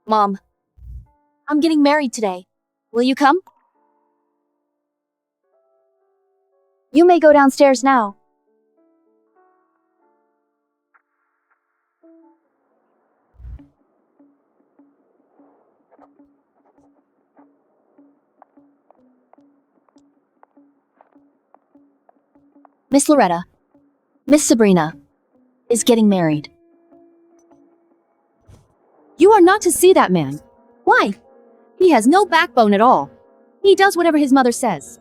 Mom, I'm getting married today. Will you come? You may go downstairs now. Miss Loretta, Miss Sabrina, is getting married. You are not to see that man. Why? He has no backbone at all. He does whatever his mother says.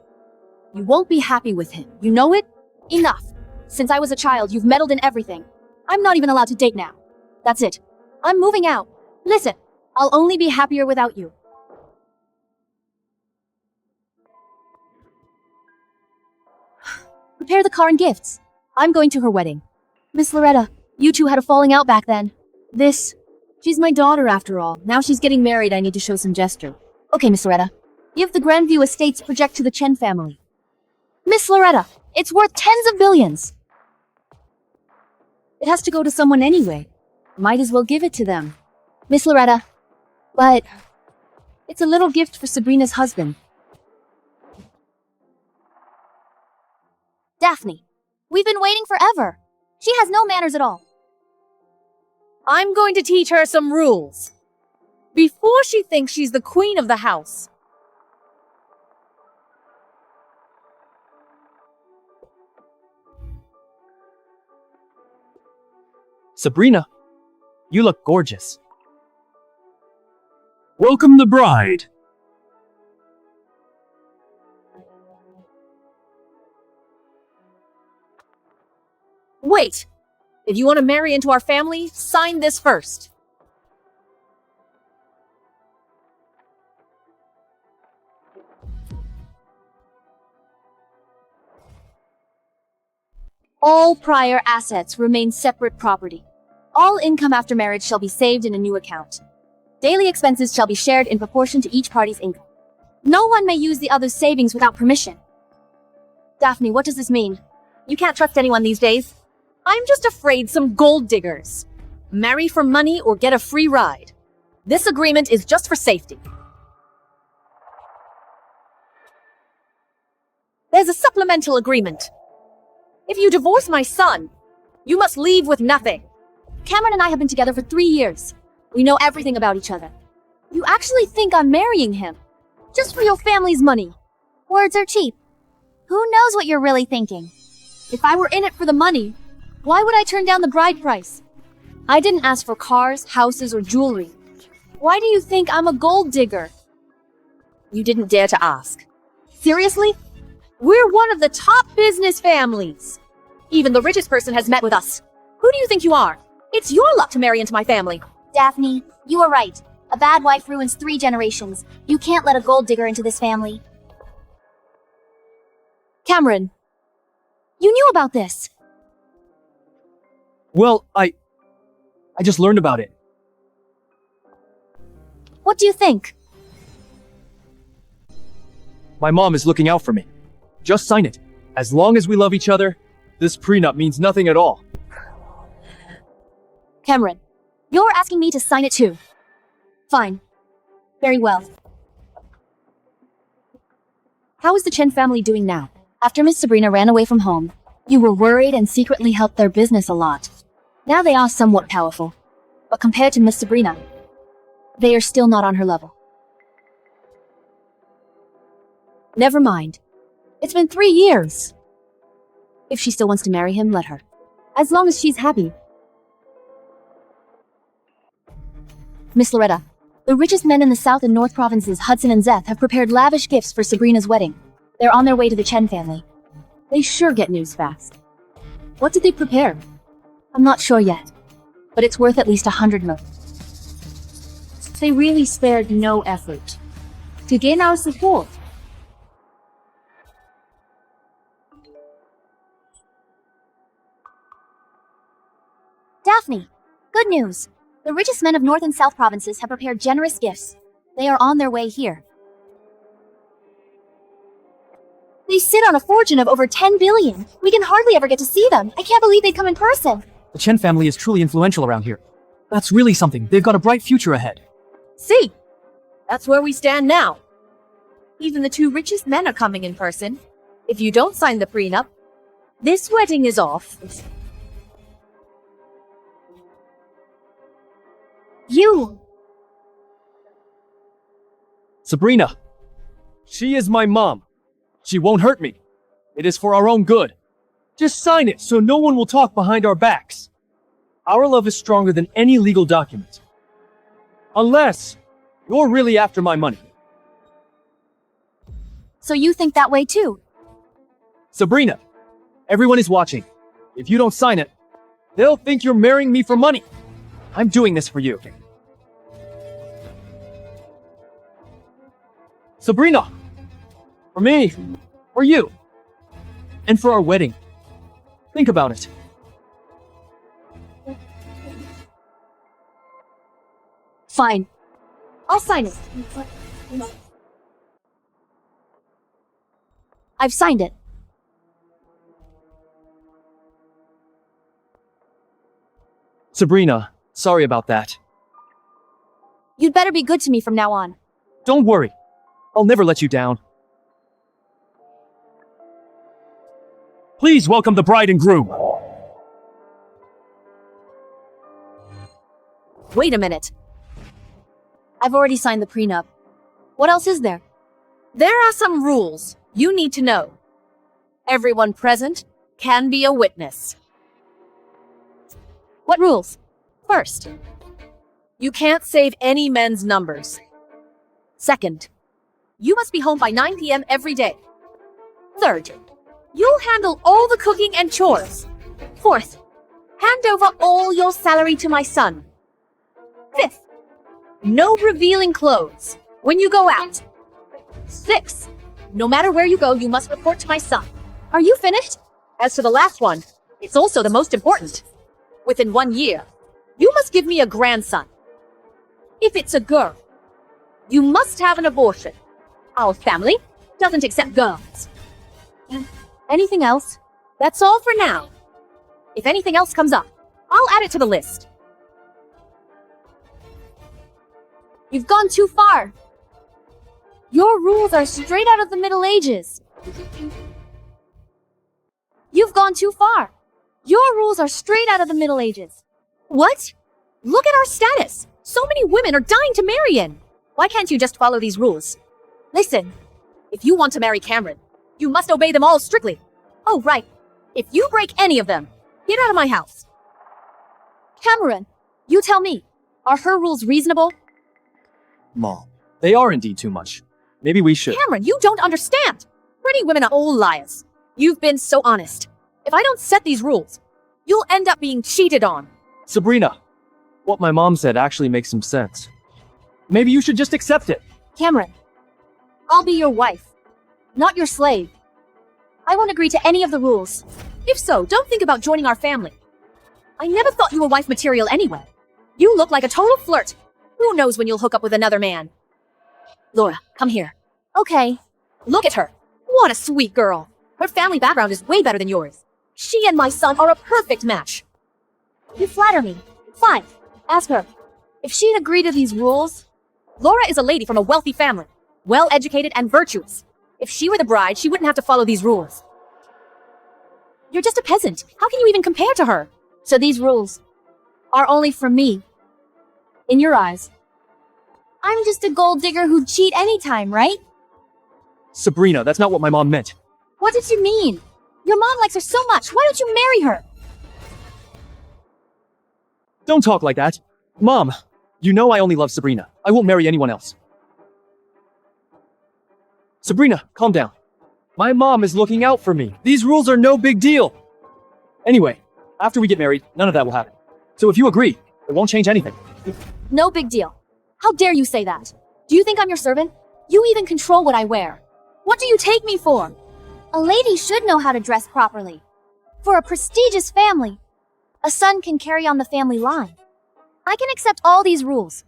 You won't be happy with him, you know it? Enough. Since I was a child, you've meddled in everything. I'm not even allowed to date now. That's it. I'm moving out. Listen, I'll only be happier without you. Prepare the car and gifts. I'm going to her wedding. Miss Loretta, you two had a falling out back then. She's my daughter after all. Now she's getting married, I need to show some gesture. Okay, Miss Loretta. Give the Grandview Estates project to the Chen family. Miss Loretta, it's worth tens of billions. It has to go to someone anyway. Might as well give it to them. Miss Loretta, but it's a little gift for Sabrina's husband. Daphne, we've been waiting forever. She has no manners at all. I'm going to teach her some rules. Before she thinks she's the queen of the house. Sabrina, you look gorgeous. Welcome the bride. Wait! If you want to marry into our family, sign this first. All prior assets remain separate property. All income after marriage shall be saved in a new account. Daily expenses shall be shared in proportion to each party's income. No one may use the other's savings without permission. Daphne, what does this mean? You can't trust anyone these days. I'm just afraid some gold diggers. Marry for money or get a free ride. This agreement is just for safety. There's a supplemental agreement. If you divorce my son, you must leave with nothing. Cameron and I have been together for 3 years. We know everything about each other. You actually think I'm marrying him? Just for your family's money. Words are cheap. Who knows what you're really thinking? If I were in it for the money, why would I turn down the bride price? I didn't ask for cars, houses, or jewelry. Why do you think I'm a gold digger? You didn't dare to ask. Seriously? We're one of the top business families. Even the richest person has met with us. Who do you think you are? It's your luck to marry into my family. Daphne, you are right. A bad wife ruins 3 generations. You can't let a gold digger into this family. Cameron, you knew about this. Well, I just learned about it. What do you think? My mom is looking out for me. Just sign it. As long as we love each other, this prenup means nothing at all. Cameron, you're asking me to sign it too. Fine. Very well. How is the Chen family doing now? After Miss Sabrina ran away from home, you were worried and secretly helped their business a lot. Now they are somewhat powerful. But compared to Miss Sabrina, they are still not on her level. Never mind. It's been 3 years. If she still wants to marry him, let her. As long as she's happy. Miss Loretta, the richest men in the South and North provinces, Hudson and Zeth, have prepared lavish gifts for Sabrina's wedding. They're on their way to the Chen family. They sure get news fast. What did they prepare? I'm not sure yet, but it's worth at least 100 million. They really spared no effort to gain our support. Daphne, good news. The richest men of North and South provinces have prepared generous gifts. They are on their way here. They sit on a fortune of over 10 billion. We can hardly ever get to see them. I can't believe they'd come in person. The Chen family is truly influential around here. That's really something. They've got a bright future ahead. See? That's where we stand now. Even the two richest men are coming in person. If you don't sign the prenup, this wedding is off. You! Sabrina! She is my mom. She won't hurt me. It is for our own good. Just sign it so no one will talk behind our backs. Our love is stronger than any legal document. Unless you're really after my money. So you think that way too? Sabrina, everyone is watching. If you don't sign it, they'll think you're marrying me for money. I'm doing this for you. Sabrina! For me, for you, and for our wedding. Think about it. Fine. I'll sign it. I've signed it. Sabrina, sorry about that. You'd better be good to me from now on. Don't worry. I'll never let you down. Please welcome the bride and groom. Wait a minute. I've already signed the prenup. What else is there? There are some rules you need to know. Everyone present can be a witness. What rules? First, you can't save any men's numbers. Second, you must be home by 9 p.m. every day. Third, you'll handle all the cooking and chores. Fourth, hand over all your salary to my son. Fifth, no revealing clothes when you go out. Sixth, no matter where you go, you must report to my son. Are you finished? As to the last one, it's also the most important. Within 1 year, you must give me a grandson. If it's a girl, you must have an abortion. Our family doesn't accept girls. Anything else? That's all for now. If anything else comes up, I'll add it to the list. You've gone too far. Your rules are straight out of the Middle Ages. You've gone too far. Your rules are straight out of the Middle Ages. What? Look at our status. So many women are dying to marry in. Why can't you just follow these rules? Listen, if you want to marry Cameron, you must obey them all strictly. Oh, right. If you break any of them, get out of my house. Cameron, you tell me, are her rules reasonable? Mom, they are indeed too much. Maybe we should. Cameron, you don't understand. Pretty women are all liars. You've been so honest. If I don't set these rules, you'll end up being cheated on. Sabrina, what my mom said actually makes some sense. Maybe you should just accept it. Cameron, I'll be your wife, not your slave. I won't agree to any of the rules. If so, don't think about joining our family. I never thought you were wife material anyway. You look like a total flirt. Who knows when you'll hook up with another man? Laura, come here. Okay. Look at her. What a sweet girl. Her family background is way better than yours. She and my son are a perfect match. You flatter me. Fine. Ask her. If she'd agree to these rules... Laura is a lady from a wealthy family, well-educated and virtuous. If she were the bride, she wouldn't have to follow these rules. You're just a peasant. How can you even compare to her? So these rules are only for me. In your eyes. I'm just a gold digger who'd cheat anytime, right? Sabrina, that's not what my mom meant. What did you mean? Your mom likes her so much. Why don't you marry her? Don't talk like that. Mom, you know I only love Sabrina. I won't marry anyone else. Sabrina, calm down. My mom is looking out for me. These rules are no big deal. Anyway, after we get married, none of that will happen. So if you agree, it won't change anything. No big deal. How dare you say that? Do you think I'm your servant? You even control what I wear. What do you take me for? A lady should know how to dress properly. For a prestigious family, a son can carry on the family line. I can accept all these rules.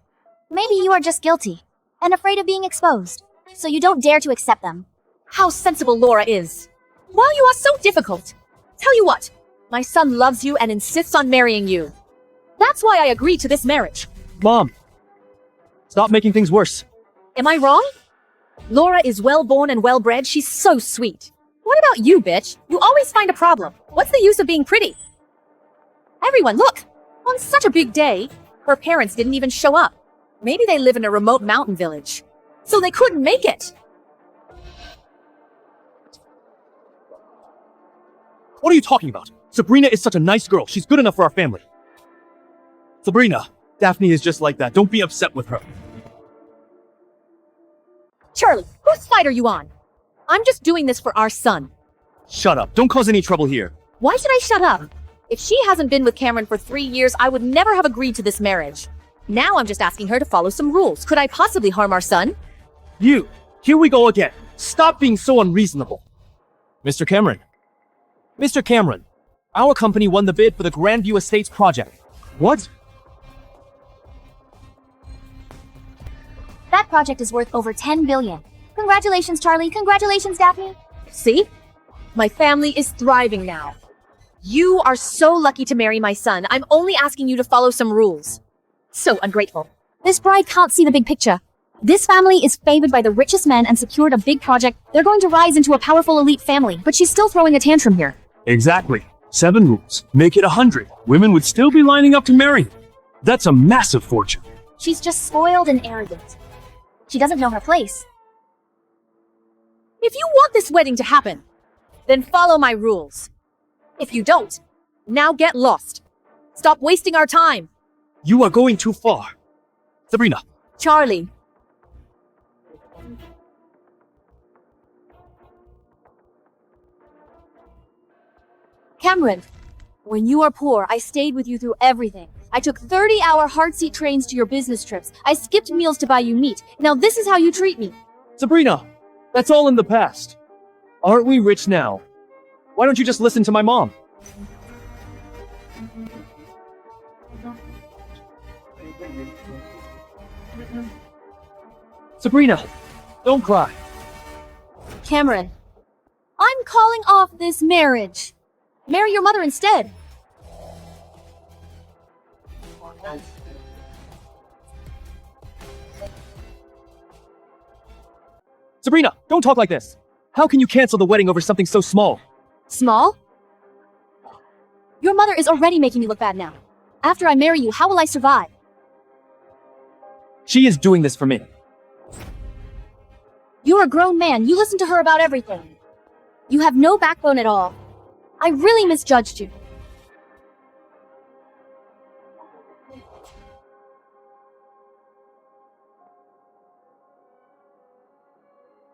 Maybe you are just guilty and afraid of being exposed, so you don't dare to accept them. How sensible Laura is. Why you are so difficult? Tell you what, my son loves you and insists on marrying you. That's why I agreed to this marriage. Mom, Stop making things worse. Am I wrong? Laura is well-born and well-bred. She's so sweet. What about you, bitch? You always find a problem. What's the use of being pretty? Everyone, look! On such a big day, her parents didn't even show up. Maybe they live in a remote mountain village, so they couldn't make it. What are you talking about? Sabrina is such a nice girl. She's good enough for our family. Sabrina, Daphne is just like that. Don't be upset with her. Charlie, whose side are you on? I'm just doing this for our son. Shut up. Don't cause any trouble here. Why should I shut up? If she hasn't been with Cameron for 3 years, I would never have agreed to this marriage. Now I'm just asking her to follow some rules. Could I possibly harm our son? You! Here we go again. Stop being so unreasonable. Mr. Cameron. Mr. Cameron, our company won the bid for the Grandview Estates project. What? That project is worth over 10 billion. Congratulations, Charlie. Congratulations, Daphne. See? My family is thriving now. You are so lucky to marry my son. I'm only asking you to follow some rules. So ungrateful. This bride can't see the big picture. This family is favored by the richest men and secured a big project. They're going to rise into a powerful elite family, but she's still throwing a tantrum here. Exactly. 7 rules. Make it 100. Women would still be lining up to marry you. That's a massive fortune. She's just spoiled and arrogant. She doesn't know her place. If you want this wedding to happen, then follow my rules. If you don't, now get lost. Stop wasting our time. You are going too far. Sabrina. Charlie. Cameron, when you were poor, I stayed with you through everything. I took 30-hour hard-seat trains to your business trips. I skipped meals to buy you meat. Now this is how you treat me. Sabrina, that's all in the past. Aren't we rich now? Why don't you just listen to my mom? Sabrina, don't cry. Cameron, I'm calling off this marriage. Marry your mother instead. Sabrina, don't talk like this. How can you cancel the wedding over something so small? Small? Your mother is already making me look bad now. After I marry you, how will I survive? She is doing this for me. You're a grown man. You listen to her about everything. You have no backbone at all. I really misjudged you.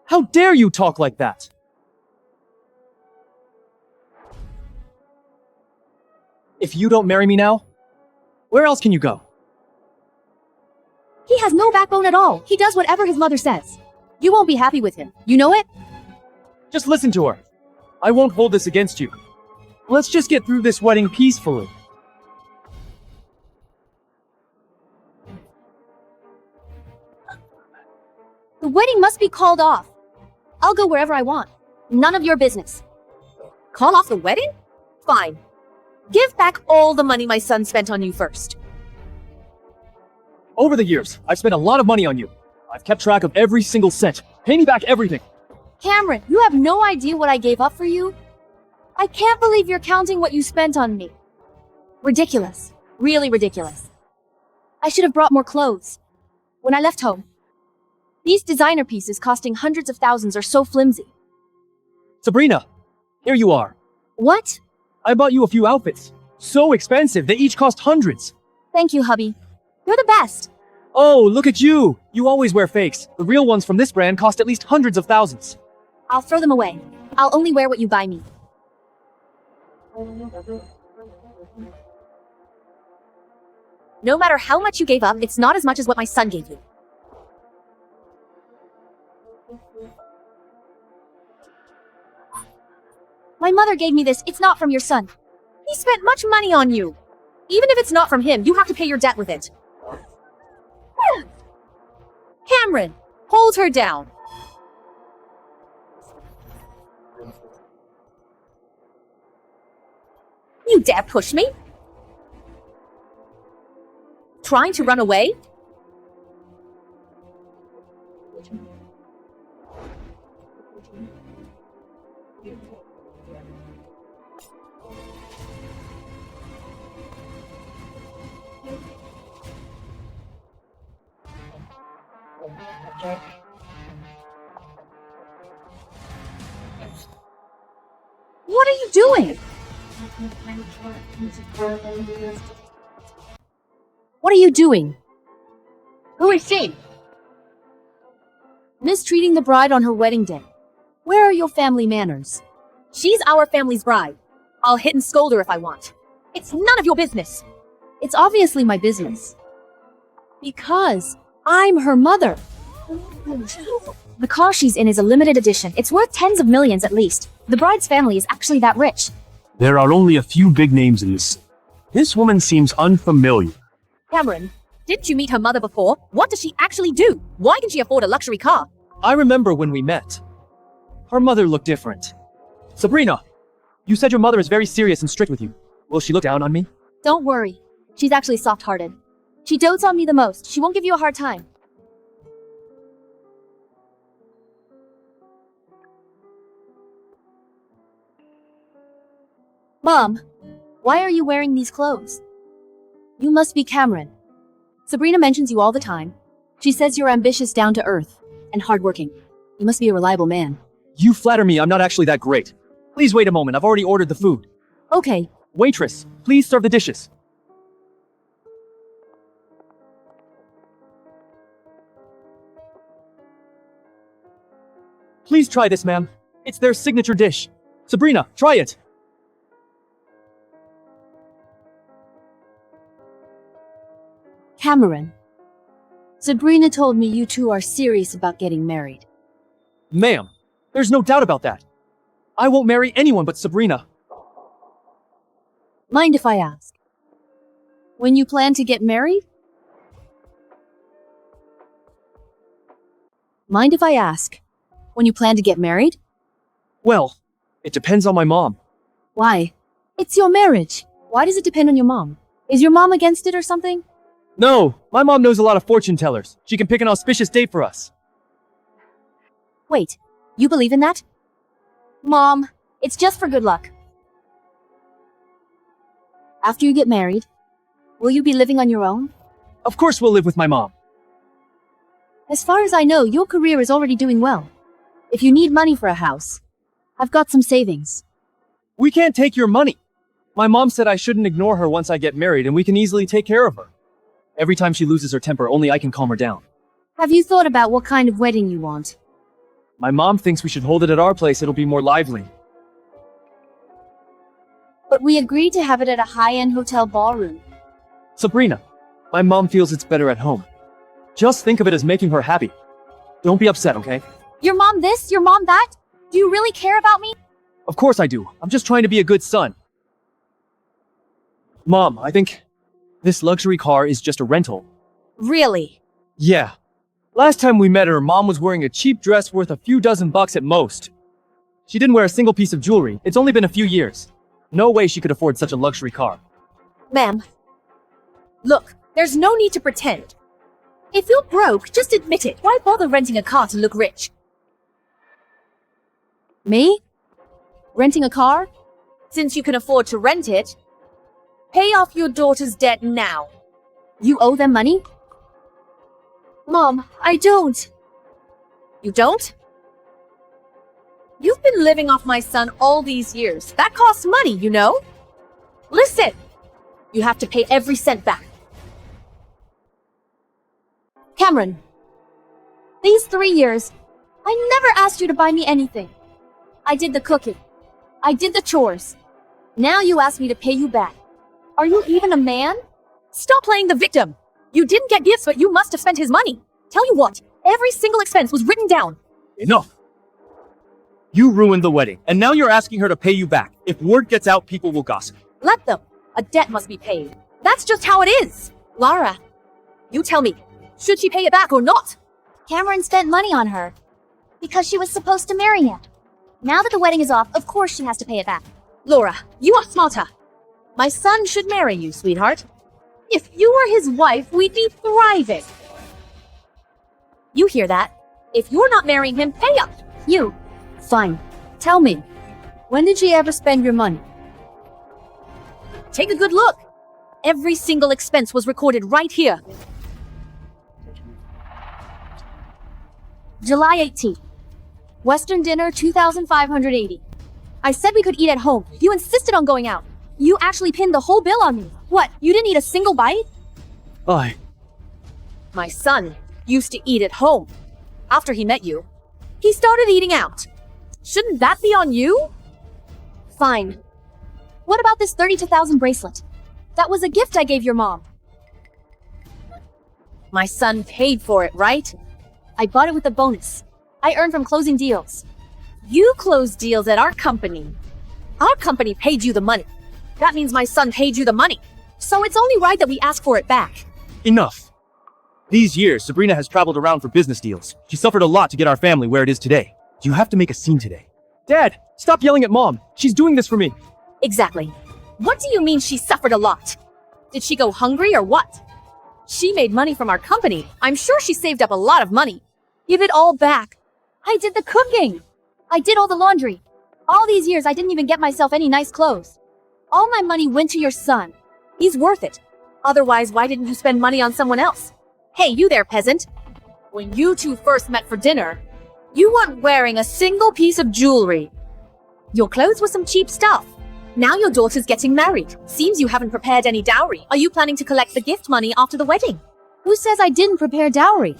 How dare you talk like that? If you don't marry me now, where else can you go? He has no backbone at all. He does whatever his mother says. You won't be happy with him. You know it? Just listen to her. I won't hold this against you. Let's just get through this wedding peacefully. The wedding must be called off. I'll go wherever I want. None of your business. Call off the wedding? Fine. Give back all the money my son spent on you first. Over the years, I've spent a lot of money on you. I've kept track of every single cent. Pay me back everything. Cameron, you have no idea what I gave up for you? I can't believe you're counting what you spent on me. Ridiculous. Really ridiculous. I should have brought more clothes. When I left home. These designer pieces costing hundreds of thousands are so flimsy. Sabrina, here you are. What? I bought you a few outfits. So expensive, they each cost hundreds. Thank you, hubby. You're the best. Oh, look at you! You always wear fakes. The real ones from this brand cost at least hundreds of thousands. I'll throw them away. I'll only wear what you buy me. No matter how much you gave up, it's not as much as what my son gave you. My mother gave me this. It's not from your son. He spent much money on you. Even if it's not from him, you have to pay your debt with it. Cameron, hold her down. You dare push me? Trying to run away? What are you doing? What are you doing? Who is she? Mistreating the bride on her wedding day. Where are your family manners? She's our family's bride. I'll hit and scold her if I want. It's none of your business. It's obviously my business. Because I'm her mother. The car she's in is a limited edition. It's worth tens of millions at least. The bride's family is actually that rich. There are only a few big names in this. This woman seems unfamiliar. Cameron, didn't you meet her mother before? What does she actually do? Why can she afford a luxury car? I remember when we met. Her mother looked different. Sabrina, you said your mother is very serious and strict with you. Will she look down on me? Don't worry. She's actually soft-hearted. She dotes on me the most. She won't give you a hard time. Mom, why are you wearing these clothes? You must be Cameron. Sabrina mentions you all the time. She says you're ambitious, down to earth, and hardworking. You must be a reliable man. You flatter me, I'm not actually that great. Please wait a moment, I've already ordered the food. Okay. Waitress, please serve the dishes. Please try this, ma'am. It's their signature dish. Sabrina, try it. Cameron. Sabrina told me you two are serious about getting married. Ma'am, there's no doubt about that. I won't marry anyone but Sabrina. Mind if I ask? When you plan to get married? Mind if I ask? When you plan to get married? Well, it depends on my mom. Why? It's your marriage. Why does it depend on your mom? Is your mom against it or something? No, my mom knows a lot of fortune tellers. She can pick an auspicious date for us. Wait, you believe in that? Mom, it's just for good luck. After you get married, will you be living on your own? Of course we'll live with my mom. As far as I know, your career is already doing well. If you need money for a house, I've got some savings. We can't take your money. My mom said I shouldn't ignore her once I get married and we can easily take care of her. Every time she loses her temper, only I can calm her down. Have you thought about what kind of wedding you want? My mom thinks we should hold it at our place, it'll be more lively. But we agreed to have it at a high-end hotel ballroom. Sabrina, my mom feels it's better at home. Just think of it as making her happy. Don't be upset, okay? Your mom this, your mom that? Do you really care about me? Of course I do. I'm just trying to be a good son. Mom, I think this luxury car is just a rental. Really? Yeah. Last time we met her, Mom was wearing a cheap dress worth a few dozen bucks at most. She didn't wear a single piece of jewelry. It's only been a few years. No way she could afford such a luxury car. Ma'am, look, there's no need to pretend. If you're broke, just admit it. Why bother renting a car to look rich? Me? Renting a car? Since you can afford to rent it, pay off your daughter's debt now. You owe them money? Mom, I don't. You don't? You've been living off my son all these years. That costs money, you know? Listen, you have to pay every cent back. Cameron, these 3 years, I never asked you to buy me anything. I did the cooking. I did the chores. Now you ask me to pay you back. Are you even a man? Stop playing the victim. You didn't get gifts, but you must have spent his money. Tell you what, every single expense was written down. Enough! You ruined the wedding, and now you're asking her to pay you back. If word gets out, people will gossip. Let them. A debt must be paid. That's just how it is. Lara, you tell me, should she pay it back or not? Cameron spent money on her because she was supposed to marry him. Now that the wedding is off, of course she has to pay it back. Laura, you are smarter. My son should marry you, sweetheart. If you were his wife, we'd be thriving. You hear that? If you're not marrying him, pay up. You. Fine. Tell me, when did she ever spend your money? Take a good look. Every single expense was recorded right here. July 18th. Western dinner, 2,580. I said we could eat at home. You insisted on going out. You actually pinned the whole bill on me. What, you didn't eat a single bite? My son used to eat at home. After he met you, he started eating out. Shouldn't that be on you? Fine. What about this 32,000 bracelet? That was a gift I gave your mom. My son paid for it, right? I bought it with a bonus. I earned from closing deals. You closed deals at our company. Our company paid you the money. That means my son paid you the money. So it's only right that we ask for it back. Enough. These years, Sabrina has traveled around for business deals. She suffered a lot to get our family where it is today. You have to make a scene today. Dad, stop yelling at Mom. She's doing this for me. Exactly. What do you mean she suffered a lot? Did she go hungry or what? She made money from our company. I'm sure she saved up a lot of money. Give it all back. I did the cooking. I did all the laundry. All these years, I didn't even get myself any nice clothes. All my money went to your son. He's worth it. Otherwise, why didn't you spend money on someone else? Hey, you there, peasant. When you two first met for dinner, you weren't wearing a single piece of jewelry. Your clothes were some cheap stuff. Now your daughter's getting married. Seems you haven't prepared any dowry. Are you planning to collect the gift money after the wedding? Who says I didn't prepare dowry?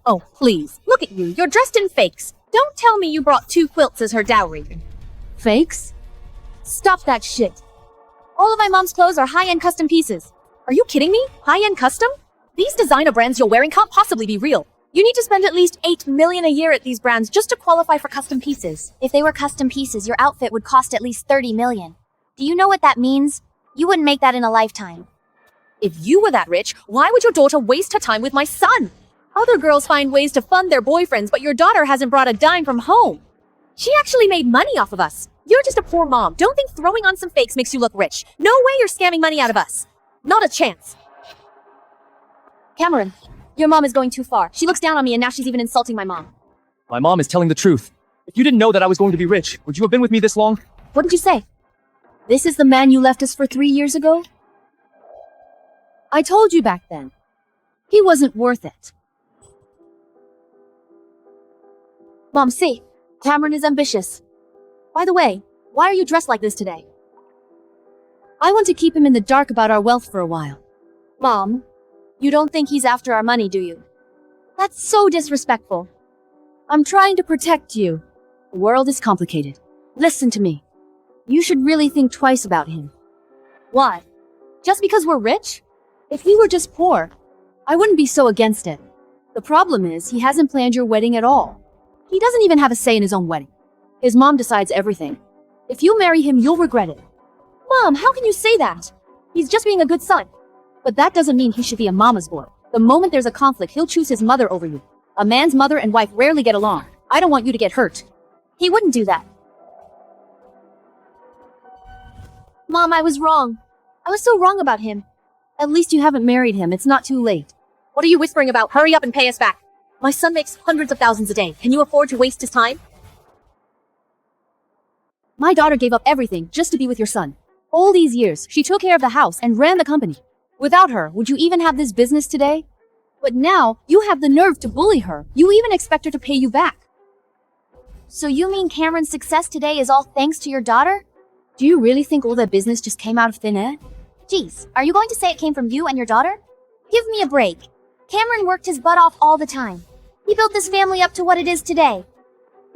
Oh, please. Look at you. You're dressed in fakes. Don't tell me you brought 2 quilts as her dowry. Fakes? Stop that shit. All of my mom's clothes are high-end custom pieces. Are you kidding me? High-end custom? These designer brands you're wearing can't possibly be real. You need to spend at least $8 million a year at these brands just to qualify for custom pieces. If they were custom pieces, your outfit would cost at least $30 million. Do you know what that means? You wouldn't make that in a lifetime. If you were that rich, why would your daughter waste her time with my son? Other girls find ways to fund their boyfriends, but your daughter hasn't brought a dime from home. She actually made money off of us. You're just a poor mom. Don't think throwing on some fakes makes you look rich. No way you're scamming money out of us. Not a chance. Cameron, your mom is going too far. She looks down on me and now she's even insulting my mom. My mom is telling the truth. If you didn't know that I was going to be rich, would you have been with me this long? What did you say? This is the man you left us for 3 years ago? I told you back then. He wasn't worth it. Mom, see, Cameron is ambitious. By the way, why are you dressed like this today? I want to keep him in the dark about our wealth for a while. Mom, you don't think he's after our money, do you? That's so disrespectful. I'm trying to protect you. The world is complicated. Listen to me. You should really think twice about him. Why? Just because we're rich? If he were just poor, I wouldn't be so against it. The problem is, he hasn't planned your wedding at all. He doesn't even have a say in his own wedding. His mom decides everything. If you marry him, you'll regret it. Mom, how can you say that? He's just being a good son. But that doesn't mean he should be a mama's boy. The moment there's a conflict, he'll choose his mother over you. A man's mother and wife rarely get along. I don't want you to get hurt. He wouldn't do that. Mom, I was wrong. I was so wrong about him. At least you haven't married him. It's not too late. What are you whispering about? Hurry up and pay us back. My son makes hundreds of thousands a day. Can you afford to waste his time? My daughter gave up everything just to be with your son. All these years, she took care of the house and ran the company. Without her, would you even have this business today? But now, you have the nerve to bully her. You even expect her to pay you back. So you mean Cameron's success today is all thanks to your daughter? Do you really think all that business just came out of thin air? Geez, are you going to say it came from you and your daughter? Give me a break. Cameron worked his butt off all the time. He built this family up to what it is today.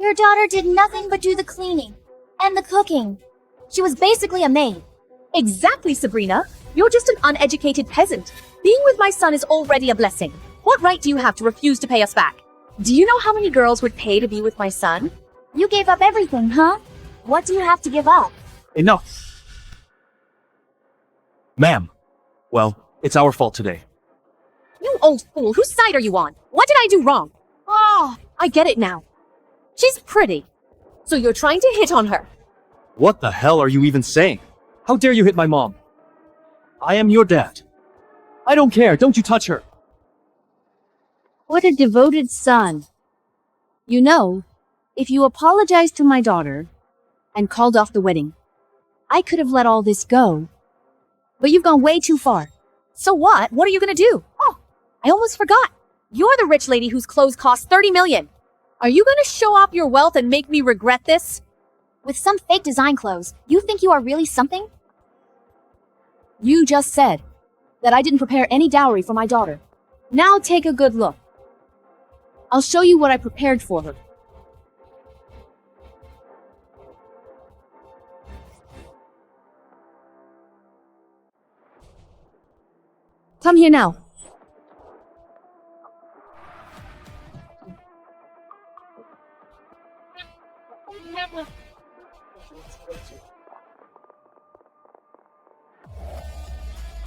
Your daughter did nothing but do the cleaning and the cooking. She was basically a maid. Exactly, Sabrina. You're just an uneducated peasant. Being with my son is already a blessing. What right do you have to refuse to pay us back? Do you know how many girls would pay to be with my son? You gave up everything, huh? What do you have to give up? Enough. Ma'am. Well, it's our fault today. You old fool, whose side are you on? What did I do wrong? Oh, I get it now. She's pretty. So you're trying to hit on her. What the hell are you even saying? How dare you hit my mom? I am your dad. I don't care, don't you touch her. What a devoted son. You know, if you apologized to my daughter and called off the wedding, I could have let all this go. But you've gone way too far. So what? What are you gonna do? Oh, I almost forgot. You're the rich lady whose clothes cost 30 million. Are you gonna show off your wealth and make me regret this? With some fake design clothes, you think you are really something? You just said that I didn't prepare any dowry for my daughter. Now take a good look. I'll show you what I prepared for her. Come here now.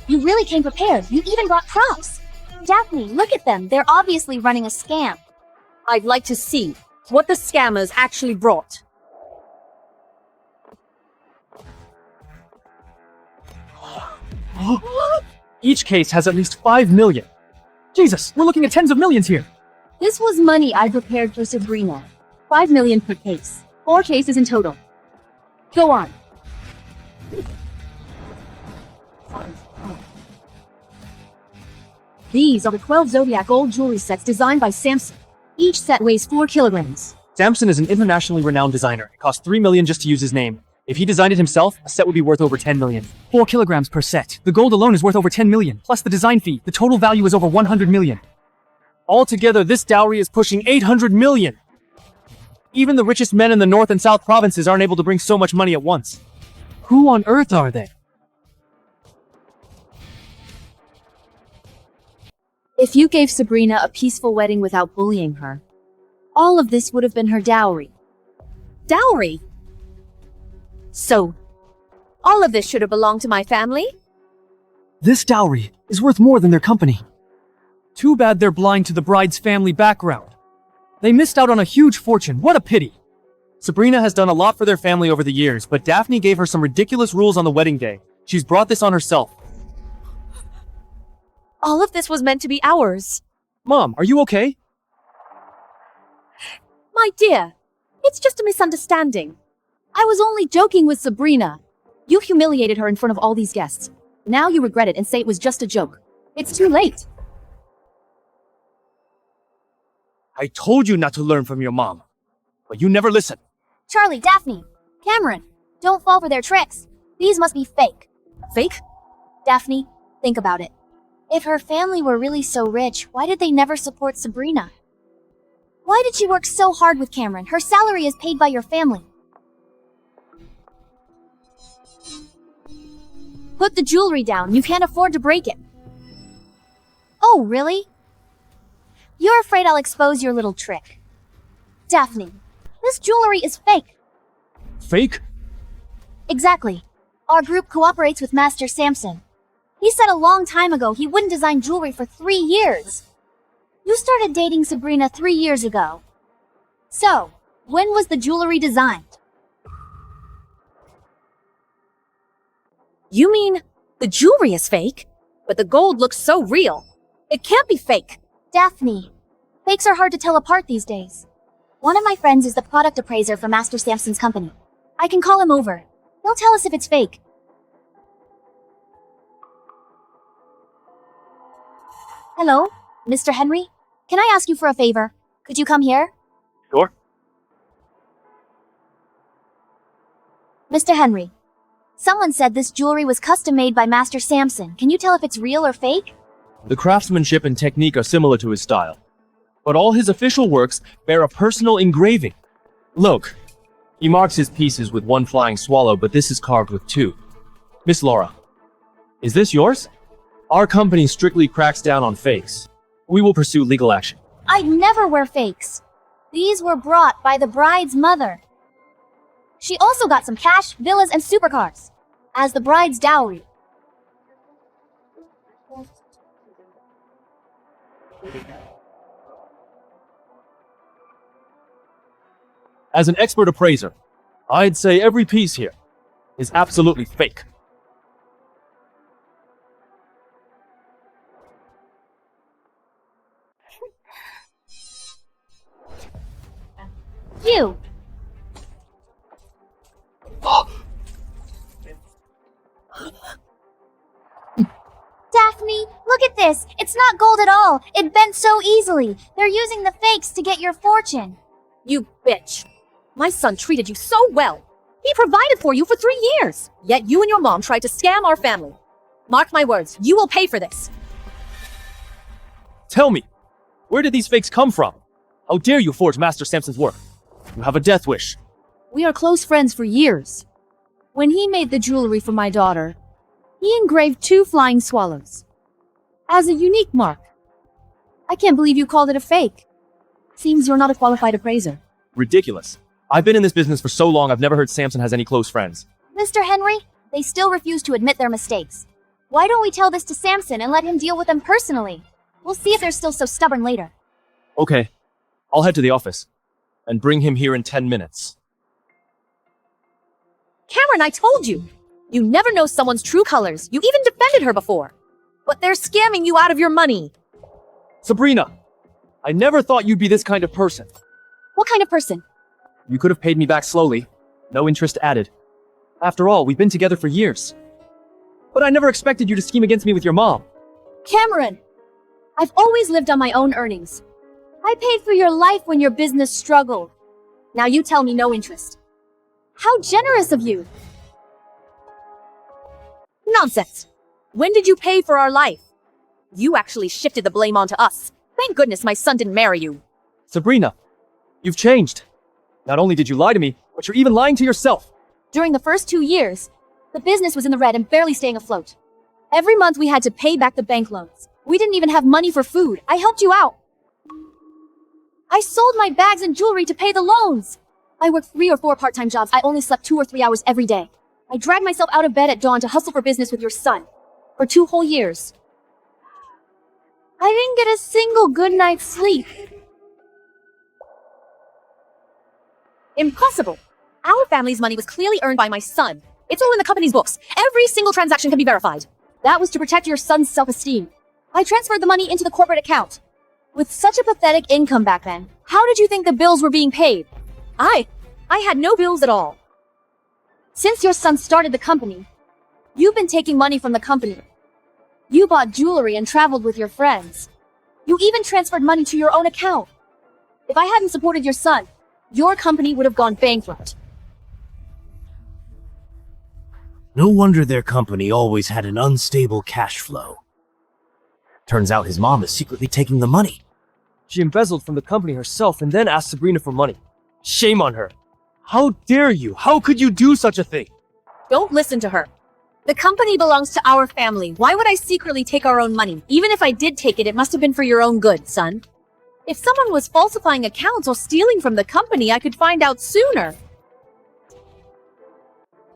You really came prepared. You even brought props. Daphne, look at them. They're obviously running a scam. I'd like to see what the scammers actually brought. Each case has at least 5 million. Jesus, we're looking at tens of millions here. This was money I prepared for Sabrina. 5 million per case. 4 cases in total. Go on. These are the 12 Zodiac gold jewelry sets designed by Samson. Each set weighs 4 kilograms. Samson is an internationally renowned designer. It cost 3 million just to use his name. If he designed it himself, a set would be worth over 10 million. 4 kilograms per set. The gold alone is worth over 10 million, plus the design fee. The total value is over 100 million. Altogether, this dowry is pushing 800 million. Even the richest men in the North and South provinces aren't able to bring so much money at once. Who on earth are they? If you gave Sabrina a peaceful wedding without bullying her, all of this would have been her dowry. Dowry? So, all of this should have belonged to my family? This dowry is worth more than their company. Too bad they're blind to the bride's family background. They missed out on a huge fortune. What a pity. Sabrina has done a lot for their family over the years, but Daphne gave her some ridiculous rules on the wedding day. She's brought this on herself. All of this was meant to be ours. Mom, are you okay? My dear, it's just a misunderstanding. I was only joking with Sabrina. You humiliated her in front of all these guests. Now you regret it and say it was just a joke. It's too late. I told you not to learn from your mom, but you never listen. Charlie, Daphne, Cameron, don't fall for their tricks. These must be fake. Fake? Daphne, think about it. If her family were really so rich, why did they never support Sabrina? Why did she work so hard with Cameron? Her salary is paid by your family. Put the jewelry down. You can't afford to break it. Oh, really? You're afraid I'll expose your little trick. Daphne, this jewelry is fake. Fake? Exactly. Our group cooperates with Master Samson. He said a long time ago he wouldn't design jewelry for 3 years. You started dating Sabrina 3 years ago. So, when was the jewelry designed? You mean the jewelry is fake, but the gold looks so real? It can't be fake. Daphne, fakes are hard to tell apart these days. One of my friends is the product appraiser for Master Samson's company. I can call him over. He'll tell us if it's fake. Hello, Mr. Henry? Can I ask you for a favor? Could you come here? Sure. Mr. Henry, someone said this jewelry was custom made by Master Samson. Can you tell if it's real or fake? The craftsmanship and technique are similar to his style, but all his official works bear a personal engraving. Look, he marks his pieces with 1 flying swallow, but this is carved with 2. Miss Laura, is this yours? Our company strictly cracks down on fakes. We will pursue legal action. I'd never wear fakes. These were brought by the bride's mother. She also got some cash, villas, and supercars as the bride's dowry. As an expert appraiser, I'd say every piece here is absolutely fake. You! Daphne, look at this! It's not gold at all! It bent so easily! They're using the fakes to get your fortune! You bitch. My son treated you so well. He provided for you for 3 years. Yet you and your mom tried to scam our family. Mark my words, you will pay for this. Tell me, where did these fakes come from? How dare you forge Master Samson's work? You have a death wish. We are close friends for years. When he made the jewelry for my daughter, he engraved 2 flying swallows as a unique mark. I can't believe you called it a fake. Seems you're not a qualified appraiser. Ridiculous. I've been in this business for so long I've never heard Samson has any close friends. Mr. Henry, they still refuse to admit their mistakes. Why don't we tell this to Samson and let him deal with them personally? We'll see if they're still so stubborn later. Okay, I'll head to the office and bring him here in 10 minutes. Cameron, I told you. You never know someone's true colors. You even defended her before. But they're scamming you out of your money. Sabrina, I never thought you'd be this kind of person. What kind of person? You could have paid me back slowly, no interest added. After all, we've been together for years. But I never expected you to scheme against me with your mom. Cameron! I've always lived on my own earnings. I paid for your life when your business struggled. Now you tell me no interest. How generous of you! Nonsense. When did you pay for our life? You actually shifted the blame onto us. Thank goodness my son didn't marry you. Sabrina, you've changed. Not only did you lie to me, but you're even lying to yourself. During the first 2 years, the business was in the red and barely staying afloat. Every month we had to pay back the bank loans. We didn't even have money for food. I helped you out. I sold my bags and jewelry to pay the loans. I worked 3 or 4 part-time jobs. I only slept 2 or 3 hours every day. I dragged myself out of bed at dawn to hustle for business with your son. For 2 whole years. I didn't get a single good night's sleep. Impossible. Our family's money was clearly earned by my son. It's all in the company's books. Every single transaction can be verified. That was to protect your son's self-esteem. I transferred the money into the corporate account. With such a pathetic income back then, how did you think the bills were being paid? I had no bills at all. Since your son started the company, you've been taking money from the company. You bought jewelry and traveled with your friends. You even transferred money to your own account. If I hadn't supported your son, your company would have gone bankrupt. No wonder their company always had an unstable cash flow. Turns out his mom is secretly taking the money. She embezzled from the company herself and then asked Sabrina for money. Shame on her. How dare you? How could you do such a thing? Don't listen to her. The company belongs to our family. Why would I secretly take our own money? Even if I did take it, it must have been for your own good, son. If someone was falsifying accounts or stealing from the company, I could find out sooner.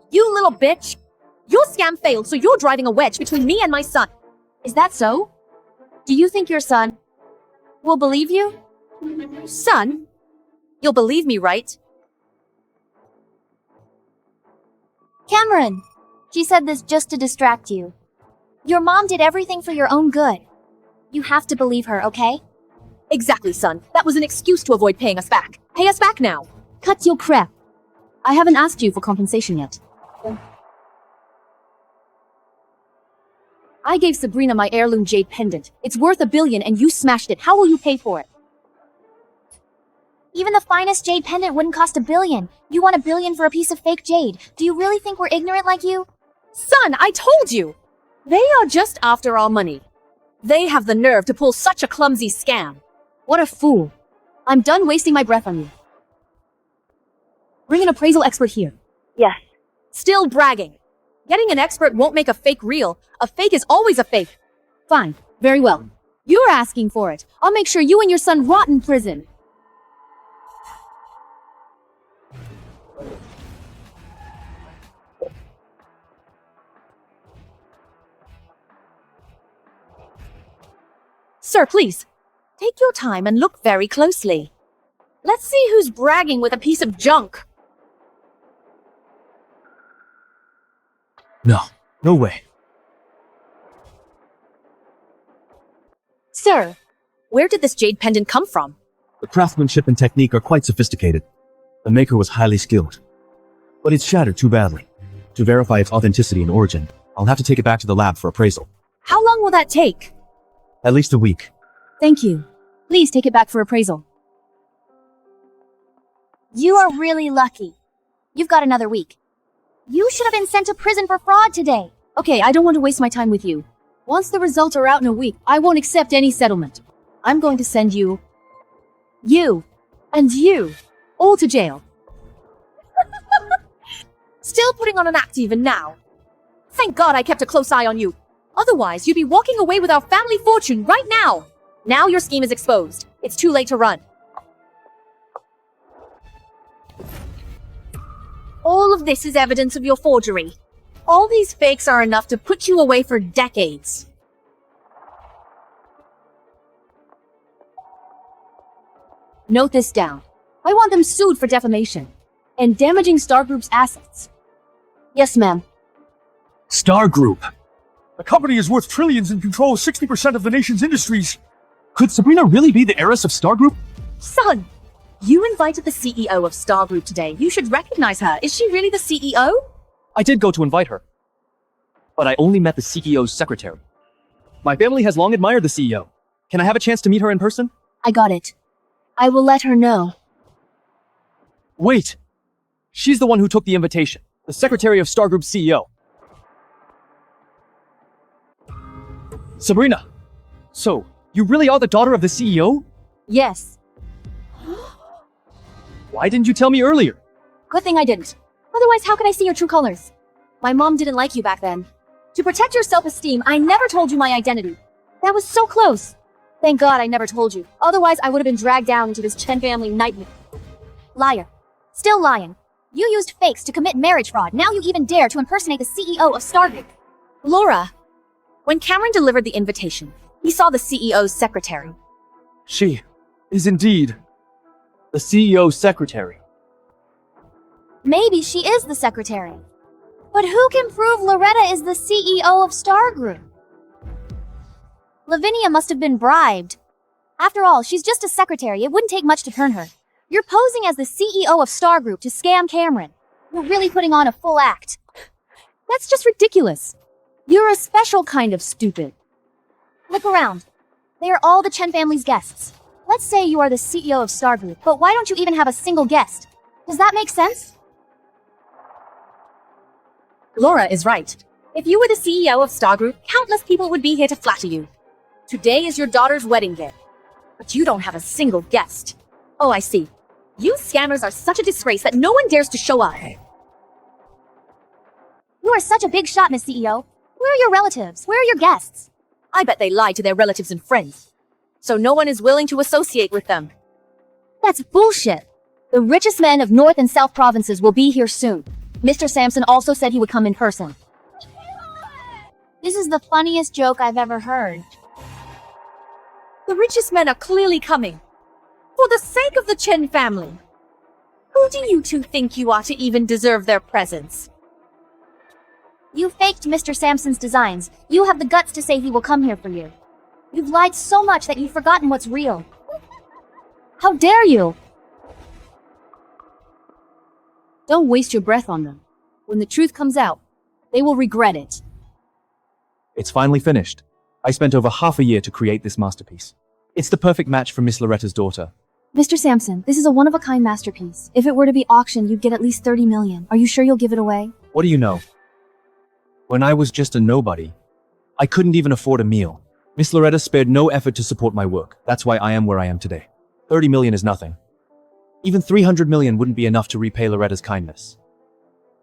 You little bitch. Your scam failed, so you're driving a wedge between me and my son. Is that so? Do you think your son will believe you? Son? You'll believe me, right? Cameron! She said this just to distract you. Your mom did everything for your own good. You have to believe her, okay? Exactly, son. That was an excuse to avoid paying us back. Pay us back now. Cut your crap. I haven't asked you for compensation yet. I gave Sabrina my heirloom jade pendant. It's worth $1 billion and you smashed it. How will you pay for it? Even the finest jade pendant wouldn't cost $1 billion. You want $1 billion for a piece of fake jade. Do you really think we're ignorant like you? Son, I told you! They are just after our money. They have the nerve to pull such a clumsy scam. What a fool. I'm done wasting my breath on you. Bring an appraisal expert here. Yes. Still bragging. Getting an expert won't make a fake real. A fake is always a fake. Fine. Very well. You're asking for it. I'll make sure you and your son rot in prison. Sir, please. Take your time and look very closely. Let's see who's bragging with a piece of junk. No way. Sir, where did this jade pendant come from? The craftsmanship and technique are quite sophisticated. The maker was highly skilled, but it's shattered too badly. To verify its authenticity and origin, I'll have to take it back to the lab for appraisal. How long will that take? At least a week. Thank you. Please take it back for appraisal. You are really lucky. You've got another week. You should have been sent to prison for fraud today. Okay, I don't want to waste my time with you. Once the results are out in a week, I won't accept any settlement. I'm going to send you, and you, all to jail. Still putting on an act even now. Thank God I kept a close eye on you. Otherwise, you'd be walking away with our family fortune right now. Now your scheme is exposed. It's too late to run. All of this is evidence of your forgery. All these fakes are enough to put you away for decades. Note this down. I want them sued for defamation and damaging Star Group's assets. Yes, ma'am. Star Group. The company is worth trillions and controls 60% of the nation's industries. Could Sabrina really be the heiress of Star Group? Son, you invited the CEO of Star Group today. You should recognize her. Is she really the CEO? I did go to invite her, but I only met the CEO's secretary. My family has long admired the CEO. Can I have a chance to meet her in person? I got it. I will let her know. Wait! She's the one who took the invitation. The secretary of Star Group's CEO. Sabrina! So, you really are the daughter of the CEO? Yes. Why didn't you tell me earlier? Good thing I didn't. Otherwise, how could I see your true colors? My mom didn't like you back then. To protect your self-esteem, I never told you my identity. That was so close. Thank God I never told you. Otherwise, I would have been dragged down into this Chen family nightmare. Liar. Still lying. You used fakes to commit marriage fraud. Now you even dare to impersonate the CEO of Star Group. Laura, when Cameron delivered the invitation, he saw the CEO's secretary. She is indeed the CEO's secretary. Maybe she is the secretary. But who can prove Loretta is the CEO of Star Group? Lavinia must have been bribed. After all, she's just a secretary. It wouldn't take much to turn her. You're posing as the CEO of Star Group to scam Cameron. You're really putting on a full act. That's just ridiculous. You're a special kind of stupid. Look around. They are all the Chen family's guests. Let's say you are the CEO of Star Group, but why don't you even have a single guest? Does that make sense? Laura is right. If you were the CEO of Star Group, countless people would be here to flatter you. Today is your daughter's wedding gift, but you don't have a single guest. Oh, I see. You scammers are such a disgrace that no one dares to show up. You are such a big shot, Miss CEO. Where are your relatives? Where are your guests? I bet they lied to their relatives and friends, so no one is willing to associate with them. That's bullshit. The richest men of North and South provinces will be here soon. Mr. Sampson also said he would come in person. This is the funniest joke I've ever heard. The richest men are clearly coming. For the sake of the Chen family. Who do you two think you are to even deserve their presence? You faked Mr. Sampson's designs. You have the guts to say he will come here for you. You've lied so much that you've forgotten what's real. How dare you? Don't waste your breath on them. When the truth comes out, they will regret it. It's finally finished. I spent over half a year to create this masterpiece. It's the perfect match for Miss Loretta's daughter. Mr. Sampson, this is a one-of-a-kind masterpiece. If it were to be auctioned, you'd get at least 30 million. Are you sure you'll give it away? What do you know? When I was just a nobody, I couldn't even afford a meal. Miss Loretta spared no effort to support my work. That's why I am where I am today. 30 million is nothing. Even 300 million wouldn't be enough to repay Loretta's kindness.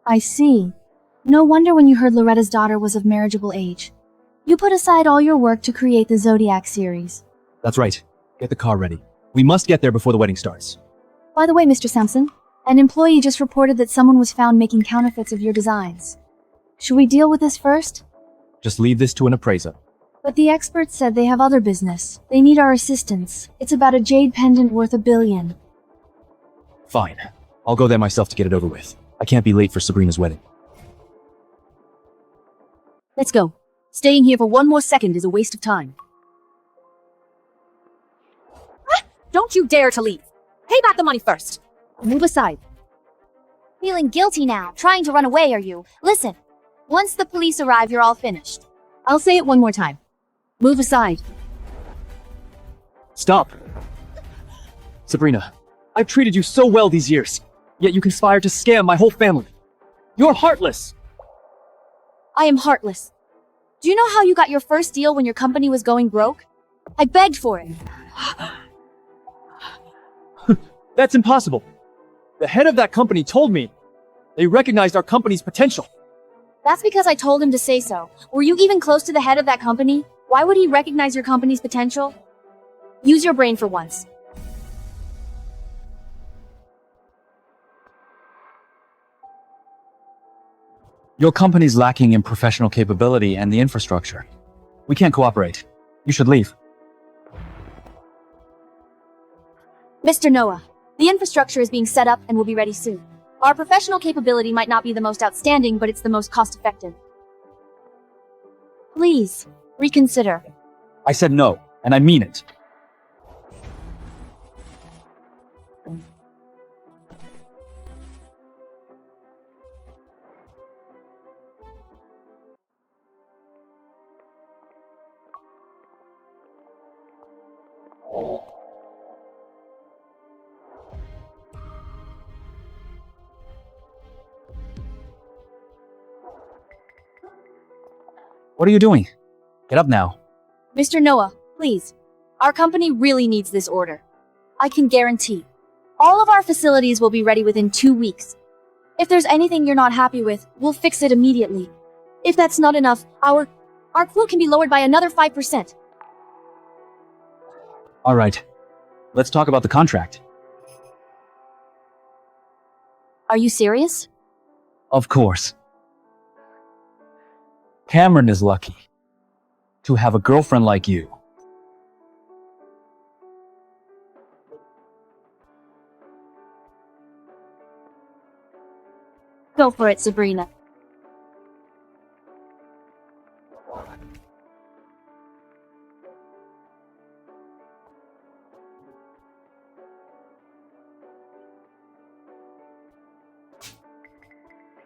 I see. No wonder when you heard Loretta's daughter was of marriageable age. You put aside all your work to create the Zodiac series. That's right. Get the car ready. We must get there before the wedding starts. By the way, Mr. Sampson, an employee just reported that someone was found making counterfeits of your designs. Should we deal with this first? Just leave this to an appraiser. But the experts said they have other business. They need our assistance. It's about a jade pendant worth $1 billion. Fine. I'll go there myself to get it over with. I can't be late for Sabrina's wedding. Let's go. Staying here for one more second is a waste of time. Don't you dare to leave. Pay back the money first. Move aside. Feeling guilty now, trying to run away, are you? Listen, once the police arrive, you're all finished. I'll say it one more time. Move aside. Stop. Sabrina, I've treated you so well these years, yet you conspire to scam my whole family. You're heartless. I am heartless. Do you know how you got your first deal when your company was going broke? I begged for it. That's impossible. The head of that company told me they recognized our company's potential. That's because I told him to say so. Were you even close to the head of that company? Why would he recognize your company's potential? Use your brain for once. Your company's lacking in professional capability and the infrastructure. We can't cooperate. You should leave. Mr. Noah, the infrastructure is being set up and will be ready soon. Our professional capability might not be the most outstanding, but it's the most cost-effective. Please, reconsider. I said no, and I mean it. What are you doing? Get up now. Mr. Noah, please. Our company really needs this order. I can guarantee. All of our facilities will be ready within 2 weeks. If there's anything you're not happy with, we'll fix it immediately. If that's not enough, our quote can be lowered by another 5%. All right. Let's talk about the contract. Are you serious? Of course. Cameron is lucky to have a girlfriend like you. Go for it, Sabrina.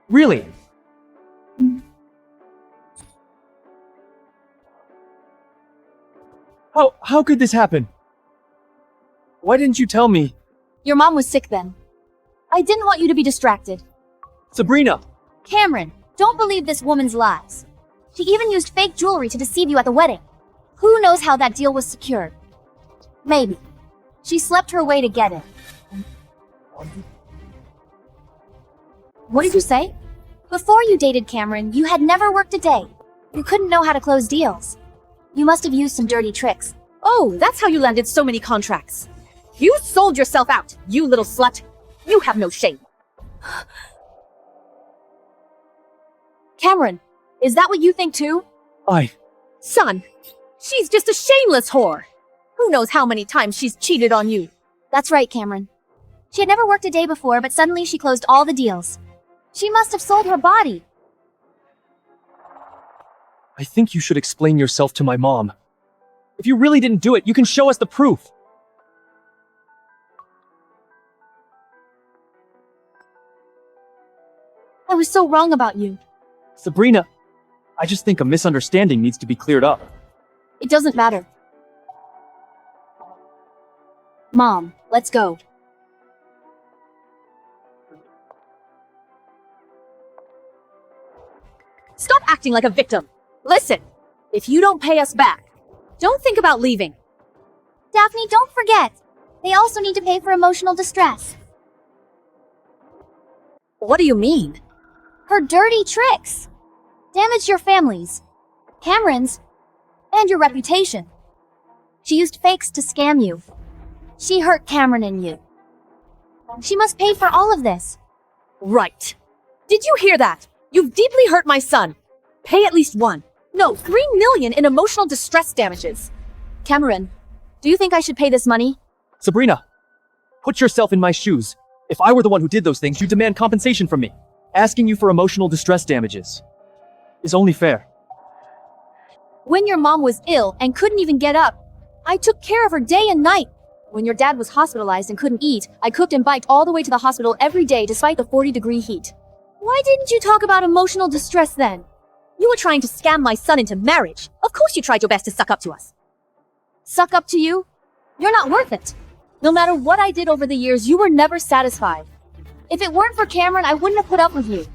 Really? How could this happen? Why didn't you tell me? Your mom was sick then. I didn't want you to be distracted. Sabrina! Cameron, don't believe this woman's lies. She even used fake jewelry to deceive you at the wedding. Who knows how that deal was secured? Maybe. She slept her way to get it. What did you say? Before you dated Cameron, you had never worked a day. You couldn't know how to close deals. You must have used some dirty tricks. Oh, that's how you landed so many contracts. You sold yourself out, you little slut. You have no shame. Cameron, is that what you think too? Son, she's just a shameless whore. Who knows how many times she's cheated on you? That's right, Cameron. She had never worked a day before, but suddenly she closed all the deals. She must have sold her body. I think you should explain yourself to my mom. If you really didn't do it, you can show us the proof. I was so wrong about you. Sabrina, I just think a misunderstanding needs to be cleared up. It doesn't matter. Mom, let's go. Stop acting like a victim. Listen, if you don't pay us back, don't think about leaving. Daphne, don't forget. They also need to pay for emotional distress. What do you mean? Her dirty tricks damaged your families, Cameron's, and your reputation. She used fakes to scam you. She hurt Cameron and you. She must pay for all of this. Right. Did you hear that? You've deeply hurt my son. Pay at least 1. No, 3 million in emotional distress damages. Cameron, do you think I should pay this money? Sabrina, put yourself in my shoes. If I were the one who did those things, you'd demand compensation from me. Asking you for emotional distress damages is only fair. When your mom was ill and couldn't even get up, I took care of her day and night. When your dad was hospitalized and couldn't eat, I cooked and biked all the way to the hospital every day despite the 40-degree heat. Why didn't you talk about emotional distress then? You were trying to scam my son into marriage. Of course you tried your best to suck up to us. Suck up to you? You're not worth it. No matter what I did over the years, you were never satisfied. If it weren't for Cameron, I wouldn't have put up with you.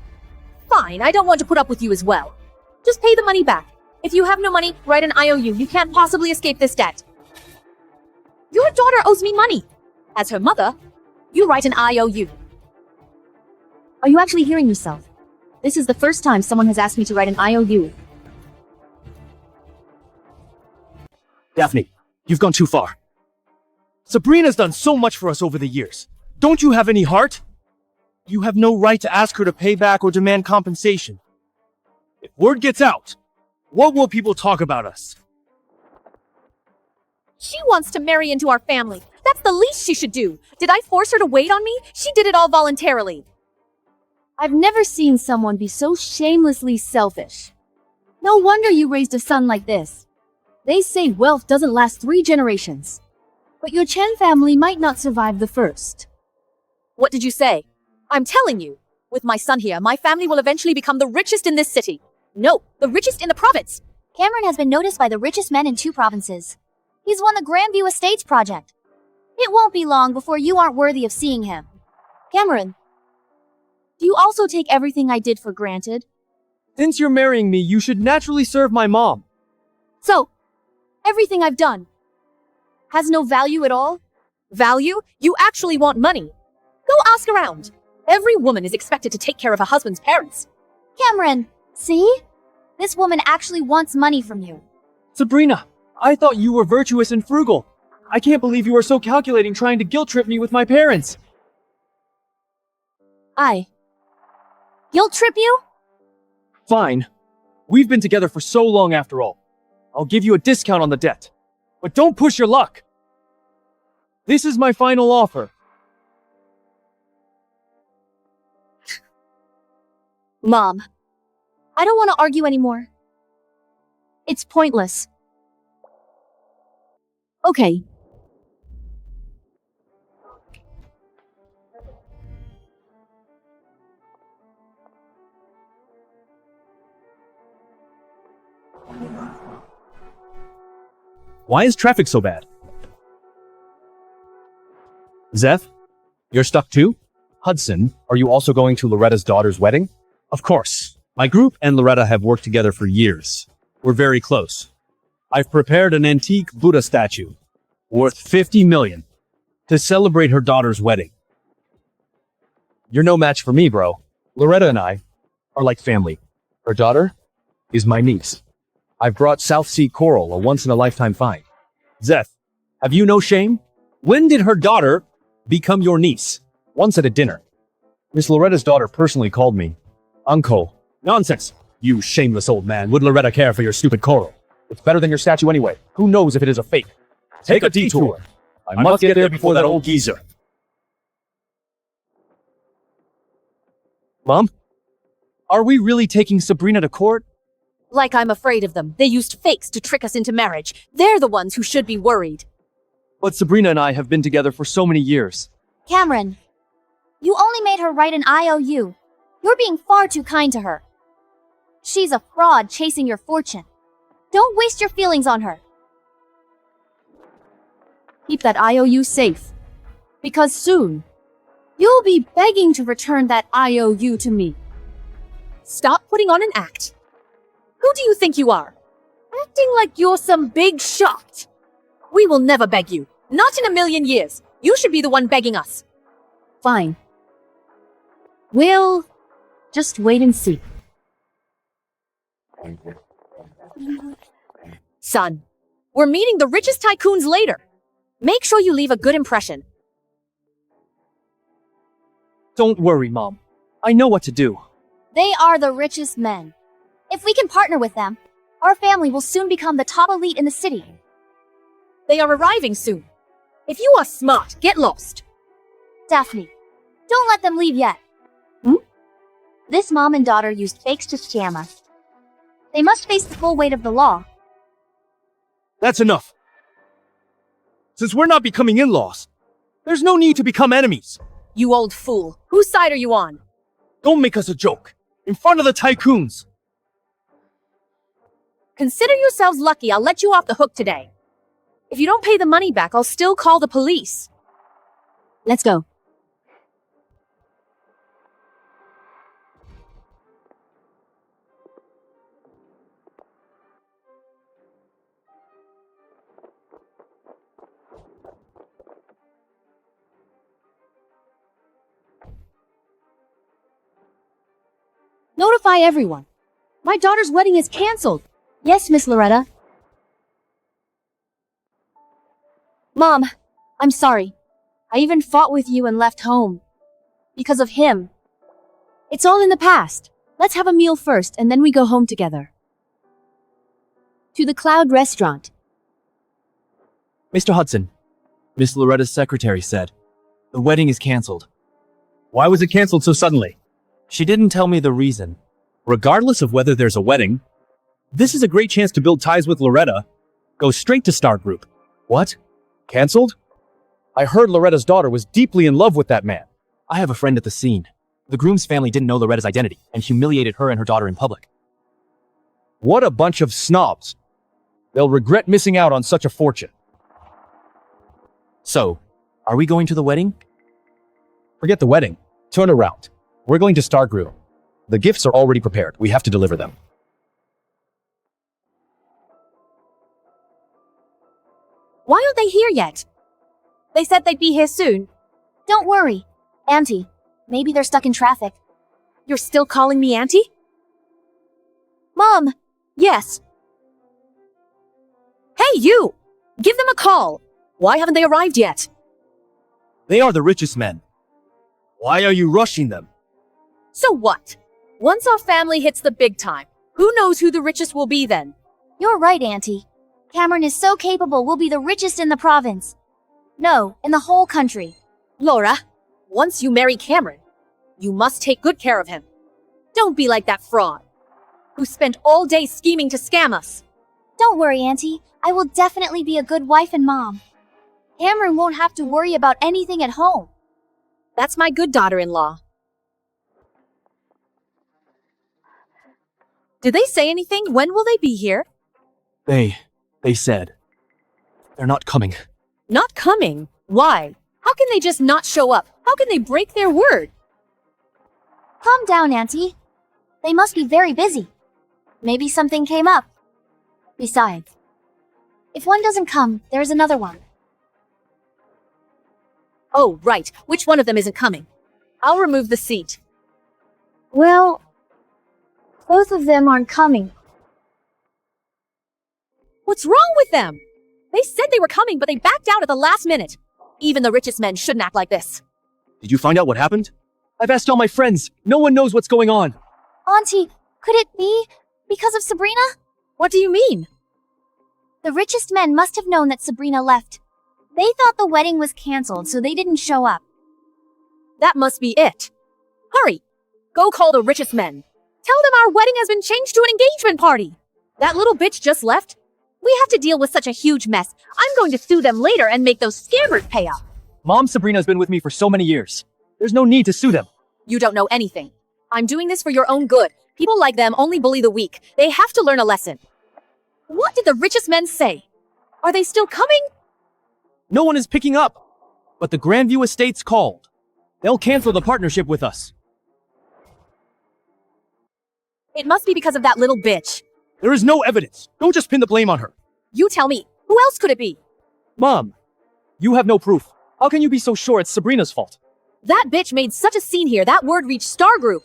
Fine, I don't want to put up with you as well. Just pay the money back. If you have no money, write an IOU. You can't possibly escape this debt. Your daughter owes me money. As her mother, you write an IOU. Are you actually hearing yourself? This is the first time someone has asked me to write an IOU. Daphne, you've gone too far. Sabrina's done so much for us over the years. Don't you have any heart? You have no right to ask her to pay back or demand compensation. If word gets out, what will people talk about us? She wants to marry into our family. That's the least she should do. Did I force her to wait on me? She did it all voluntarily. I've never seen someone be so shamelessly selfish. No wonder you raised a son like this. They say wealth doesn't last 3 generations. But your Chen family might not survive the first. What did you say? I'm telling you, with my son here, my family will eventually become the richest in this city. No, the richest in the province. Cameron has been noticed by the richest men in 2 provinces. He's won the Grandview Estates project. It won't be long before you aren't worthy of seeing him. Cameron, do you also take everything I did for granted? Since you're marrying me, you should naturally serve my mom. So, everything I've done has no value at all? Value? You actually want money. Go ask around. Every woman is expected to take care of her husband's parents. Cameron, see? This woman actually wants money from you. Sabrina, I thought you were virtuous and frugal. I can't believe you are so calculating trying to guilt-trip me with my parents. Guilt trip you? Fine. We've been together for so long after all. I'll give you a discount on the debt. But don't push your luck. This is my final offer. Mom, I don't want to argue anymore. It's pointless. Okay. Why is traffic so bad? Zeph, you're stuck too? Hudson, are you also going to Loretta's daughter's wedding? Of course. My group and Loretta have worked together for years. We're very close. I've prepared an antique Buddha statue worth 50 million to celebrate her daughter's wedding. You're no match for me, bro. Loretta and I are like family. Her daughter is my niece. I've brought South Sea coral, a once-in-a-lifetime find. Zeph, have you no shame? When did her daughter become your niece? Once at a dinner. Miss Loretta's daughter personally called me Uncle. Nonsense. You shameless old man. Would Loretta care for your stupid coral? It's better than your statue anyway. Who knows if it is a fake? Take a detour. I must get there before that old geezer. Mom? Are we really taking Sabrina to court? Like I'm afraid of them. They used fakes to trick us into marriage. They're the ones who should be worried. But Sabrina and I have been together for so many years. Cameron, you only made her write an IOU. You're being far too kind to her. She's a fraud chasing your fortune. Don't waste your feelings on her. Keep that IOU safe. Because soon, you'll be begging to return that IOU to me. Stop putting on an act. Who do you think you are? Acting like you're some big shot. We will never beg you. Not in a million years. You should be the one begging us. Fine. We'll just wait and see. Son, we're meeting the richest tycoons later. Make sure you leave a good impression. Don't worry, Mom. I know what to do. They are the richest men. If we can partner with them, our family will soon become the top elite in the city. They are arriving soon. If you are smart, get lost. Daphne, don't let them leave yet. This mom and daughter used fakes to scam us. They must face the full weight of the law. That's enough. Since we're not becoming in-laws, there's no need to become enemies. You old fool. Whose side are you on? Don't make us a joke. In front of the tycoons. Consider yourselves lucky I'll let you off the hook today. If you don't pay the money back, I'll still call the police. Let's go. Notify everyone. My daughter's wedding is cancelled. Yes, Miss Loretta. Mom, I'm sorry. I even fought with you and left home. Because of him. It's all in the past. Let's have a meal first and then we go home together. To the Cloud Restaurant. Mr. Hudson, Miss Loretta's secretary said, the wedding is cancelled. Why was it canceled so suddenly? She didn't tell me the reason. Regardless of whether there's a wedding, this is a great chance to build ties with Loretta. Go straight to Star Group. What? Cancelled? I heard Loretta's daughter was deeply in love with that man. I have a friend at the scene. The groom's family didn't know Loretta's identity and humiliated her and her daughter in public. What a bunch of snobs. They'll regret missing out on such a fortune. So, are we going to the wedding? Forget the wedding. Turn around. We're going to Star Group. The gifts are already prepared. We have to deliver them. Why aren't they here yet? They said they'd be here soon. Don't worry, Auntie. Maybe they're stuck in traffic. You're still calling me Auntie? Mom! Yes. Hey, you! Give them a call. Why haven't they arrived yet? They are the richest men. Why are you rushing them? So what? Once our family hits the big time, who knows who the richest will be then? You're right, Auntie. Cameron is so capable we'll be the richest in the province. No, in the whole country. Laura, once you marry Cameron, you must take good care of him. Don't be like that fraud, who spent all day scheming to scam us. Don't worry, Auntie. I will definitely be a good wife and mom. Cameron won't have to worry about anything at home. That's my good daughter-in-law. Did they say anything? When will they be here? They said. They're not coming. Not coming? Why? How can they just not show up? How can they break their word? Calm down, Auntie. They must be very busy. Maybe something came up. Besides, if one doesn't come, there's another one. Oh, right. Which one of them isn't coming? I'll remove the seat. Well, both of them aren't coming. What's wrong with them? They said they were coming, but they backed out at the last minute. Even the richest men shouldn't act like this. Did you find out what happened? I've asked all my friends. No one knows what's going on. Auntie, could it be because of Sabrina? What do you mean? The richest men must have known that Sabrina left. They thought the wedding was cancelled, so they didn't show up. That must be it. Hurry! Go call the richest men. Tell them our wedding has been changed to an engagement party. That little bitch just left. We have to deal with such a huge mess. I'm going to sue them later and make those scammers pay up. Mom Sabrina's been with me for so many years. There's no need to sue them. You don't know anything. I'm doing this for your own good. People like them only bully the weak. They have to learn a lesson. What did the richest men say? Are they still coming? No one is picking up. But the Grandview Estates called. They'll cancel the partnership with us. It must be because of that little bitch. There is no evidence. Don't just pin the blame on her. You tell me. Who else could it be? Mom, you have no proof. How can you be so sure it's Sabrina's fault? That bitch made such a scene here, that word reached Star Group.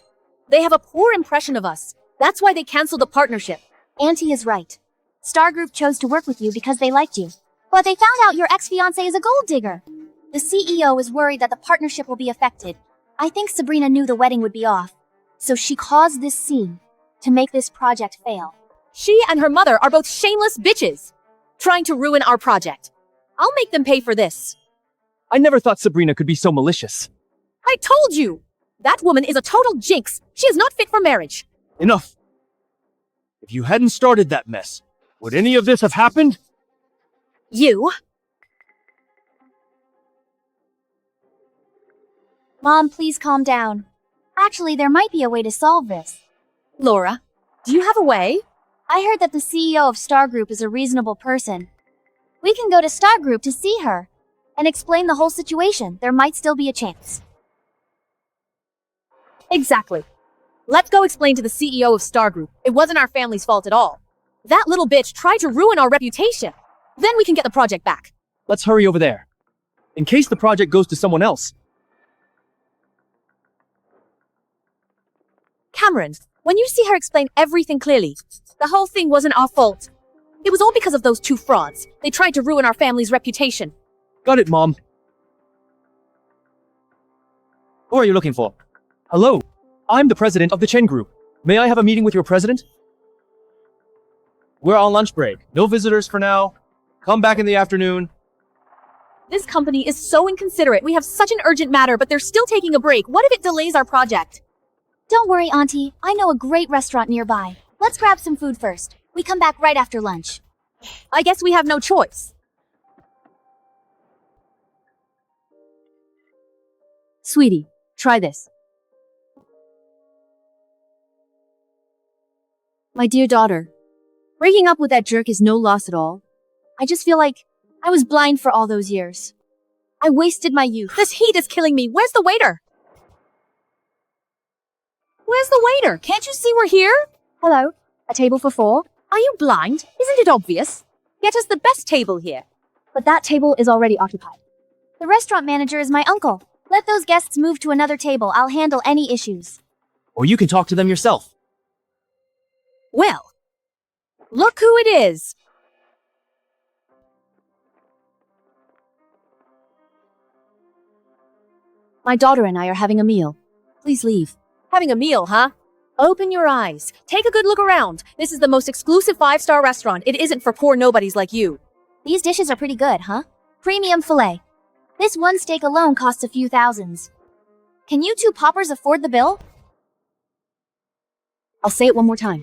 They have a poor impression of us. That's why they canceled the partnership. Auntie is right. Star Group chose to work with you because they liked you. But they found out your ex-fiancé is a gold digger. The CEO is worried that the partnership will be affected. I think Sabrina knew the wedding would be off. So she caused this scene to make this project fail. She and her mother are both shameless bitches, trying to ruin our project. I'll make them pay for this. I never thought Sabrina could be so malicious. I told you! That woman is a total jinx. She is not fit for marriage. Enough. If you hadn't started that mess, would any of this have happened? You? Mom, please calm down. Actually, there might be a way to solve this. Laura, do you have a way? I heard that the CEO of Star Group is a reasonable person. We can go to Star Group to see her and explain the whole situation. There might still be a chance. Exactly. Let's go explain to the CEO of Star Group. It wasn't our family's fault at all. That little bitch tried to ruin our reputation. Then we can get the project back. Let's hurry over there. In case the project goes to someone else. Cameron, when you see her explain everything clearly, the whole thing wasn't our fault. It was all because of those two frauds. They tried to ruin our family's reputation. Got it, Mom. Who are you looking for? Hello. I'm the president of the Chen Group. May I have a meeting with your president? We're on lunch break. No visitors for now. Come back in the afternoon. This company is so inconsiderate. We have such an urgent matter, but they're still taking a break. What if it delays our project? Don't worry, Auntie. I know a great restaurant nearby. Let's grab some food first. We come back right after lunch. I guess we have no choice. Sweetie, try this. My dear daughter, breaking up with that jerk is no loss at all. I just feel like I was blind for all those years. I wasted my youth. This heat is killing me. Where's the waiter? Where's the waiter? Can't you see we're here? Hello, a table for 4? Are you blind? Isn't it obvious? Get us the best table here. But that table is already occupied. The restaurant manager is my uncle. Let those guests move to another table. I'll handle any issues. Or you can talk to them yourself. Well, look who it is. My daughter and I are having a meal. Please leave. Having a meal, huh? Open your eyes. Take a good look around. This is the most exclusive 5-star restaurant. It isn't for poor nobodies like you. These dishes are pretty good, huh? Premium filet. This one steak alone costs a few thousands. Can you two poppers afford the bill? I'll say it one more time.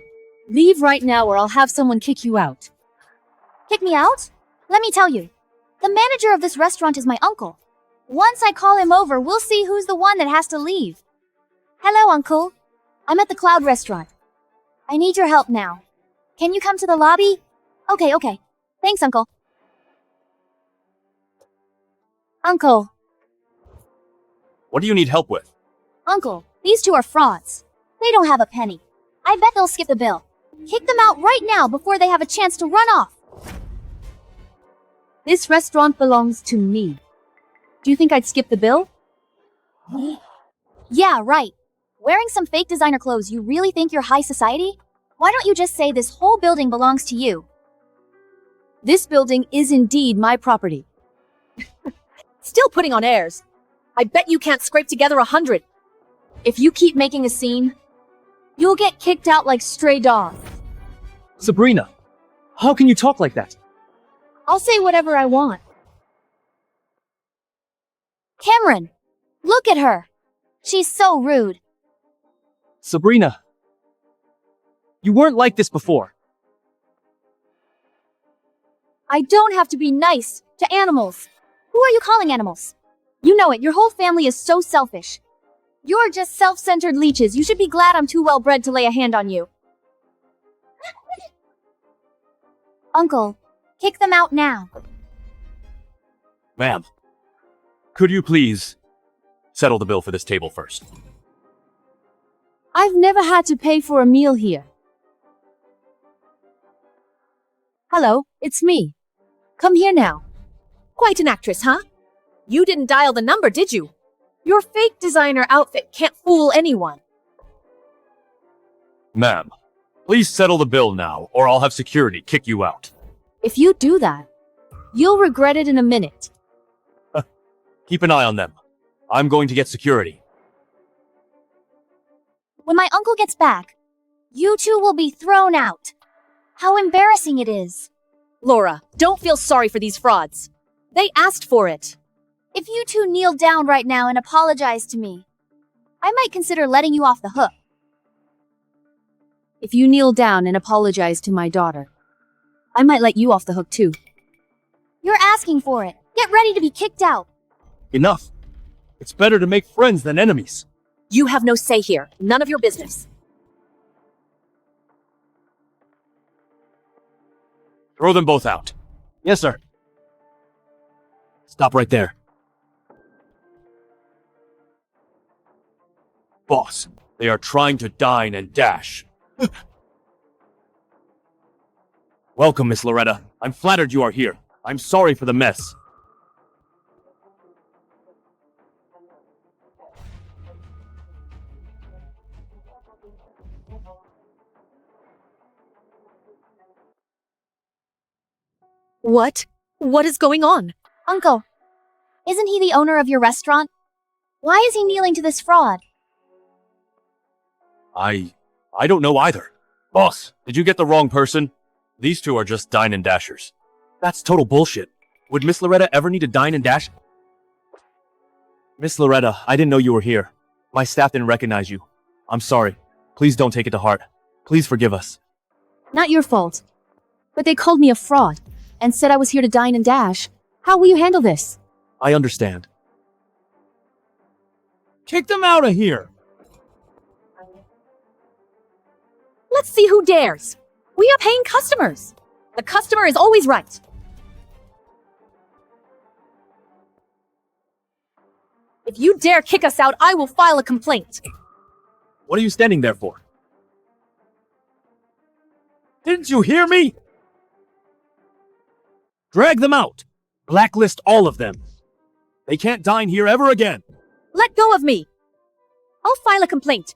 Leave right now or I'll have someone kick you out. Kick me out? Let me tell you. The manager of this restaurant is my uncle. Once I call him over, we'll see who's the one that has to leave. Hello, Uncle. I'm at the Cloud restaurant. I need your help now. Can you come to the lobby? Okay. Thanks, Uncle. Uncle. What do you need help with? Uncle, these two are frauds. They don't have a penny. I bet they'll skip the bill. Kick them out right now before they have a chance to run off. This restaurant belongs to me. Do you think I'd skip the bill? Yeah, right. Wearing some fake designer clothes, you really think you're high society? Why don't you just say this whole building belongs to you? This building is indeed my property. Still putting on airs. I bet you can't scrape together 100. If you keep making a scene, you'll get kicked out like stray dogs. Sabrina, how can you talk like that? I'll say whatever I want. Cameron, look at her. She's so rude. Sabrina, you weren't like this before. I don't have to be nice to animals. Who are you calling animals? You know it, your whole family is so selfish. You're just self-centered leeches. You should be glad I'm too well-bred to lay a hand on you. Uncle, kick them out now. Ma'am, could you please settle the bill for this table first? I've never had to pay for a meal here. Hello, it's me. Come here now. Quite an actress, huh? You didn't dial the number, did you? Your fake designer outfit can't fool anyone. Ma'am, please settle the bill now, or I'll have security kick you out. If you do that, you'll regret it in a minute. Keep an eye on them. I'm going to get security. When my uncle gets back, you two will be thrown out. How embarrassing it is. Laura, don't feel sorry for these frauds. They asked for it. If you two kneel down right now and apologize to me, I might consider letting you off the hook. If you kneel down and apologize to my daughter, I might let you off the hook too. You're asking for it. Get ready to be kicked out. Enough. It's better to make friends than enemies. You have no say here. None of your business. Throw them both out. Yes, sir. Stop right there. Boss, they are trying to dine and dash. Welcome, Miss Loretta. I'm flattered you are here. I'm sorry for the mess. What? What is going on? Uncle, isn't he the owner of your restaurant? Why is he kneeling to this fraud? I don't know either. Boss, did you get the wrong person? These two are just dine and dashers. That's total bullshit. Would Miss Loretta ever need to dine and dash? Miss Loretta, I didn't know you were here. My staff didn't recognize you. I'm sorry. Please don't take it to heart. Please forgive us. Not your fault. But they called me a fraud and said I was here to dine and dash. How will you handle this? I understand. Kick them out of here! Let's see who dares. We are paying customers. The customer is always right. If you dare kick us out, I will file a complaint. What are you standing there for? Didn't you hear me? Drag them out. Blacklist all of them. They can't dine here ever again. Let go of me. I'll file a complaint.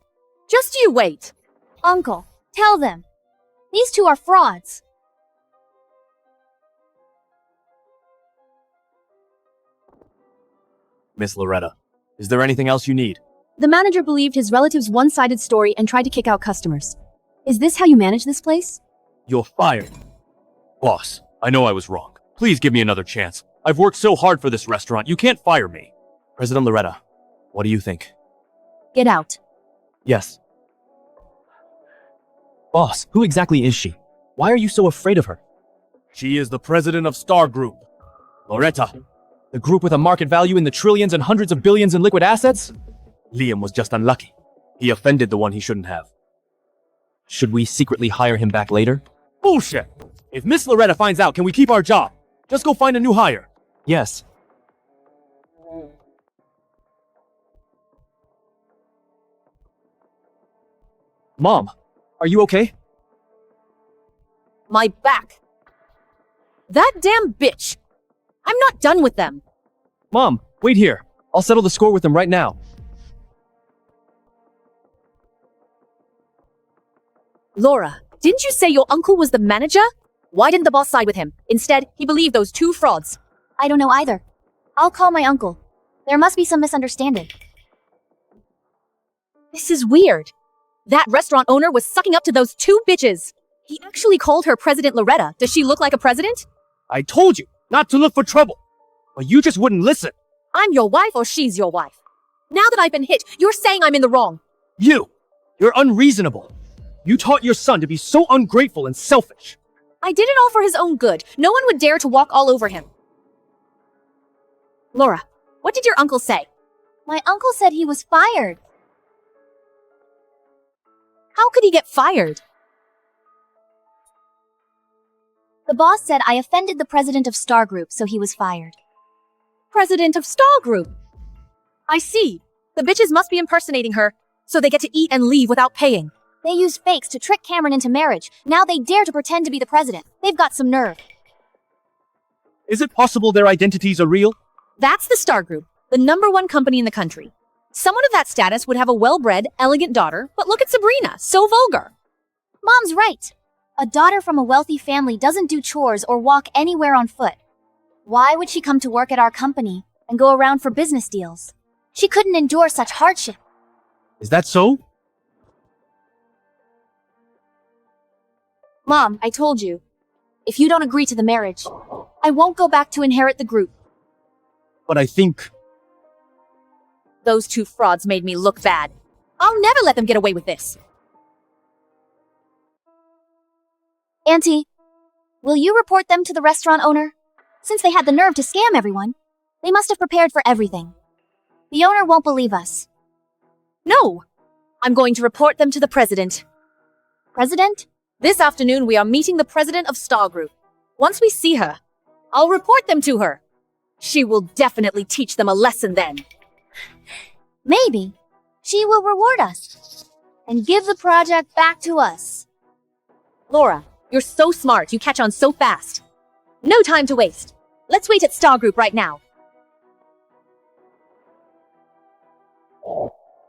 Just you wait. Uncle, tell them. These two are frauds. Miss Loretta, is there anything else you need? The manager believed his relative's one-sided story and tried to kick out customers. Is this how you manage this place? You're fired. Boss, I know I was wrong. Please give me another chance. I've worked so hard for this restaurant, you can't fire me. President Loretta, what do you think? Get out. Yes. Boss, who exactly is she? Why are you so afraid of her? She is the president of Star Group. Loretta. The group with a market value in the trillions and hundreds of billions in liquid assets? Liam was just unlucky. He offended the one he shouldn't have. Should we secretly hire him back later? Bullshit! If Miss Loretta finds out, can we keep our job? Just go find a new hire. Yes. Mom, are you okay? My back. That damn bitch. I'm not done with them. Mom, wait here. I'll settle the score with them right now. Laura, didn't you say your uncle was the manager? Why didn't the boss side with him? Instead, he believed those two frauds. I don't know either. I'll call my uncle. There must be some misunderstanding. This is weird. That restaurant owner was sucking up to those two bitches. He actually called her President Loretta. Does she look like a president? I told you not to look for trouble, but you just wouldn't listen. I'm your wife or she's your wife. Now that I've been hit, you're saying I'm in the wrong. You're unreasonable. You taught your son to be so ungrateful and selfish. I did it all for his own good. No one would dare to walk all over him. Laura, what did your uncle say? My uncle said he was fired. How could he get fired? The boss said I offended the president of Star Group, so he was fired. President of Star Group. I see. The bitches must be impersonating her, so they get to eat and leave without paying. They used fakes to trick Cameron into marriage. Now they dare to pretend to be the president. They've got some nerve. Is it possible their identities are real? That's the Star Group, the #1 company in the country. Someone of that status would have a well-bred, elegant daughter, but look at Sabrina, so vulgar. Mom's right. A daughter from a wealthy family doesn't do chores or walk anywhere on foot. Why would she come to work at our company and go around for business deals? She couldn't endure such hardship. Is that so? Mom, I told you. If you don't agree to the marriage, I won't go back to inherit the group. But I think... Those two frauds made me look bad. I'll never let them get away with this. Auntie, will you report them to the restaurant owner? Since they had the nerve to scam everyone, they must have prepared for everything. The owner won't believe us. No! I'm going to report them to the president. President? This afternoon, we are meeting the president of Star Group. Once we see her, I'll report them to her. She will definitely teach them a lesson then. Maybe. She will reward us. And give the project back to us. Laura, you're so smart. You catch on so fast. No time to waste. Let's wait at Star Group right now.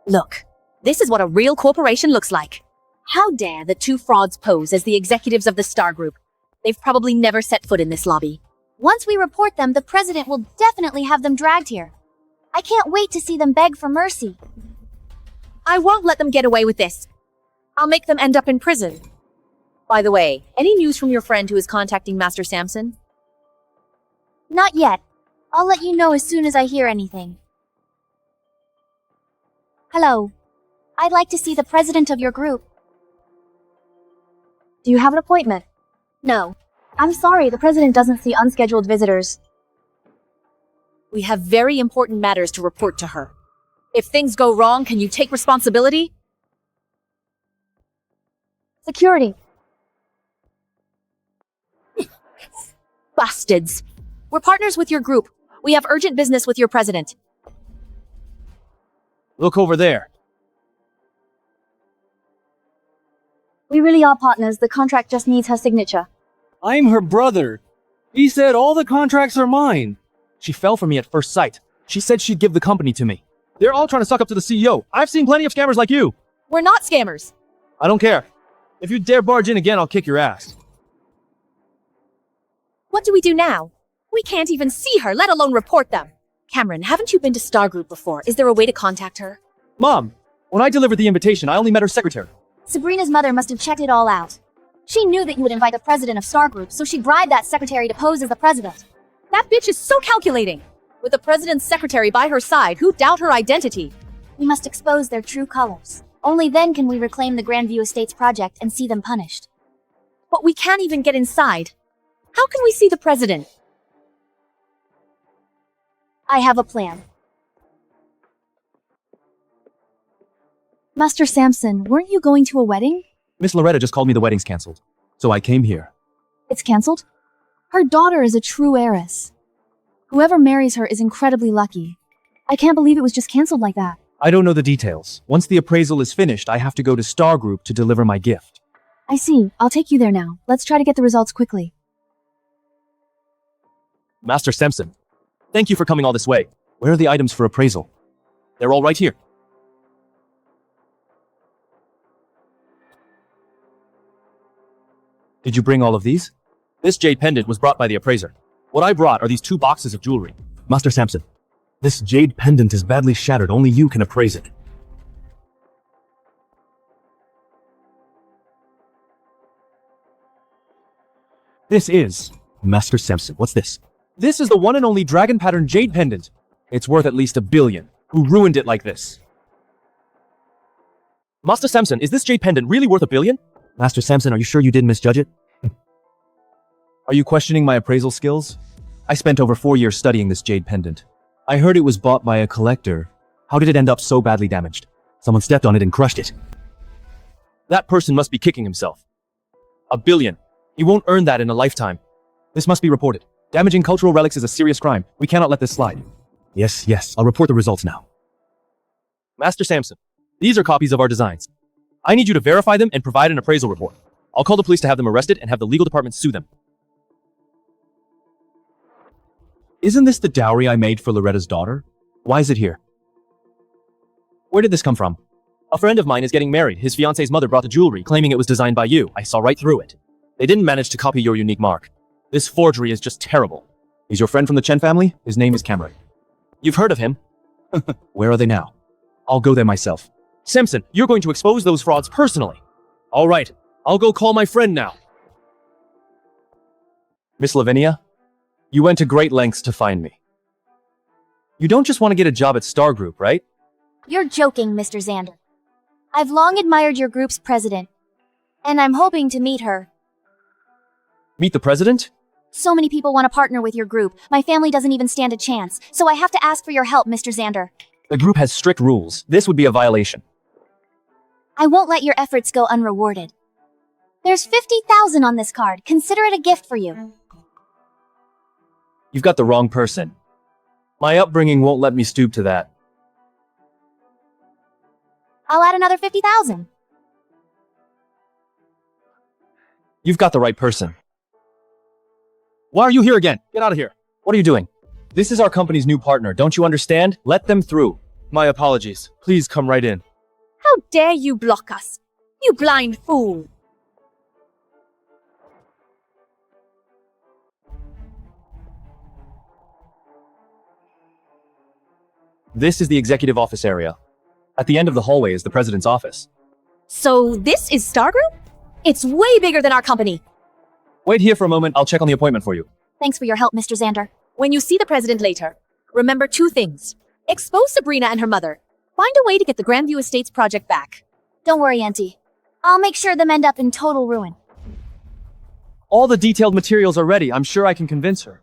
Look, this is what a real corporation looks like. How dare the two frauds pose as the executives of the Star Group? They've probably never set foot in this lobby. Once we report them, the president will definitely have them dragged here. I can't wait to see them beg for mercy. I won't let them get away with this. I'll make them end up in prison. By the way, any news from your friend who is contacting Master Samson? Not yet. I'll let you know as soon as I hear anything. Hello. I'd like to see the president of your group. Do you have an appointment? No. I'm sorry, the president doesn't see unscheduled visitors. We have very important matters to report to her. If things go wrong, can you take responsibility? Security. Bastards. We're partners with your group. We have urgent business with your president. Look over there. We really are partners. The contract just needs her signature. I'm her brother. He said all the contracts are mine. She fell for me at first sight. She said she'd give the company to me. They're all trying to suck up to the CEO. I've seen plenty of scammers like you. We're not scammers. I don't care. If you dare barge in again, I'll kick your ass. What do we do now? We can't even see her, let alone report them. Cameron, haven't you been to Star Group before? Is there a way to contact her? Mom, when I delivered the invitation, I only met her secretary. Sabrina's mother must have checked it all out. She knew that you would invite the president of Star Group, so she bribed that secretary to pose as the president. That bitch is so calculating. With the president's secretary by her side, who'd doubt her identity? We must expose their true colors. Only then can we reclaim the Grandview Estates project and see them punished. But we can't even get inside. How can we see the president? I have a plan. Master Samson, weren't you going to a wedding? Miss Loretta just called me the wedding's cancelled. So I came here. It's cancelled? Her daughter is a true heiress. Whoever marries her is incredibly lucky. I can't believe it was just cancelled like that. I don't know the details. Once the appraisal is finished, I have to go to Star Group to deliver my gift. I see. I'll take you there now. Let's try to get the results quickly. Master Samson, thank you for coming all this way. Where are the items for appraisal? They're all right here. Did you bring all of these? This jade pendant was brought by the appraiser. What I brought are these 2 boxes of jewelry. Master Samson, this jade pendant is badly shattered. Only you can appraise it. This is... Master Samson, what's this? This is the one and only dragon pattern jade pendant. It's worth at least $1 billion. Who ruined it like this? Master Samson, is this jade pendant really worth $1 billion? Master Samson, are you sure you didn't misjudge it? Are you questioning my appraisal skills? I spent over 4 years studying this jade pendant. I heard it was bought by a collector. How did it end up so badly damaged? Someone stepped on it and crushed it. That person must be kicking himself. $1 billion. He won't earn that in a lifetime. This must be reported. Damaging cultural relics is a serious crime. We cannot let this slide. Yes. I'll report the results now. Master Samson, these are copies of our designs. I need you to verify them and provide an appraisal report. I'll call the police to have them arrested and have the legal department sue them. Isn't this the dowry I made for Loretta's daughter? Why is it here? Where did this come from? A friend of mine is getting married. His fiance's mother brought the jewelry, claiming it was designed by you. I saw right through it. They didn't manage to copy your unique mark. This forgery is just terrible. He's your friend from the Chen family? His name is Cameron. You've heard of him? Where are they now? I'll go there myself. Samson, you're going to expose those frauds personally. All right, I'll go call my friend now. Miss Lavinia, you went to great lengths to find me. You don't just want to get a job at Star Group, right? You're joking, Mr. Xander. I've long admired your group's president, and I'm hoping to meet her. Meet the president? So many people want to partner with your group. My family doesn't even stand a chance, so I have to ask for your help, Mr. Xander. The group has strict rules. This would be a violation. I won't let your efforts go unrewarded. There's 50,000 on this card. Consider it a gift for you. You've got the wrong person. My upbringing won't let me stoop to that. I'll add another 50,000. You've got the right person. Why are you here again? Get out of here. What are you doing? This is our company's new partner. Don't you understand? Let them through. My apologies. Please come right in. How dare you block us? You blind fool! This is the executive office area. At the end of the hallway is the president's office. So this is Star Group? It's way bigger than our company. Wait here for a moment. I'll check on the appointment for you. Thanks for your help, Mr. Xander. When you see the president later, remember 2 things. Expose Sabrina and her mother. Find a way to get the Grandview Estates project back. Don't worry, Auntie. I'll make sure them end up in total ruin. All the detailed materials are ready. I'm sure I can convince her.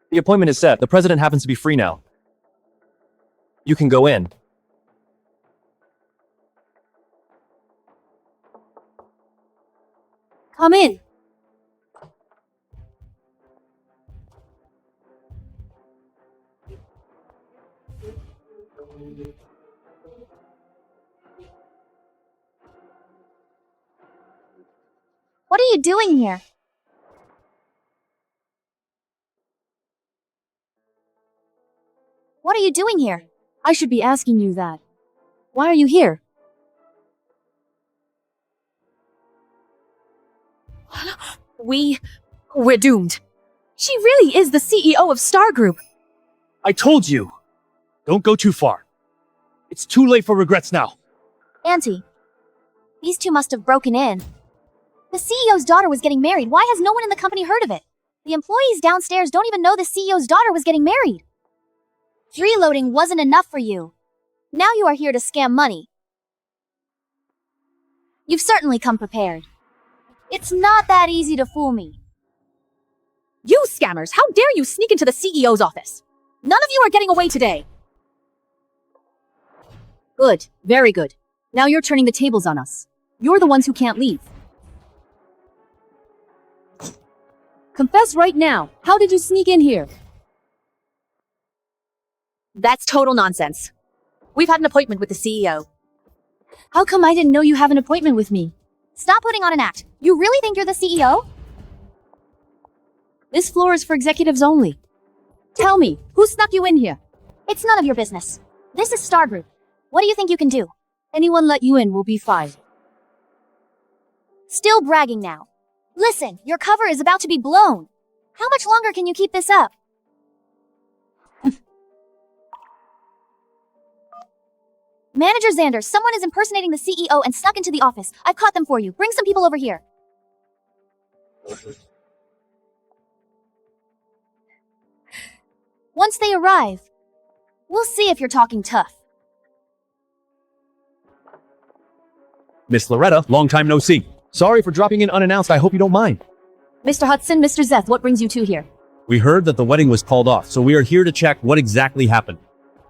The appointment is set. The president happens to be free now. You can go in. Come in. What are you doing here? What are you doing here? I should be asking you that. Why are you here? We're doomed. She really is the CEO of Star Group. I told you! Don't go too far. It's too late for regrets now. Auntie, these two must have broken in. The CEO's daughter was getting married. Why has no one in the company heard of it? The employees downstairs don't even know the CEO's daughter was getting married. Freeloading wasn't enough for you. Now you are here to scam money. You've certainly come prepared. It's not that easy to fool me. You scammers, how dare you sneak into the CEO's office? None of you are getting away today. Good, very good. Now you're turning the tables on us. You're the ones who can't leave. Confess right now. How did you sneak in here? That's total nonsense. We've had an appointment with the CEO. How come I didn't know you have an appointment with me? Stop putting on an act. You really think you're the CEO? This floor is for executives only. Tell me, who snuck you in here? It's none of your business. This is Star Group. What do you think you can do? Anyone let you in will be fine. Still bragging now. Listen, your cover is about to be blown. How much longer can you keep this up? Manager Xander, someone is impersonating the CEO and snuck into the office. I've caught them for you. Bring some people over here. Once they arrive, we'll see if you're talking tough. Miss Loretta, long time no see. Sorry for dropping in unannounced. I hope you don't mind. Mr. Hudson, Mr. Zeth, what brings you two here? We heard that the wedding was called off, so we are here to check what exactly happened.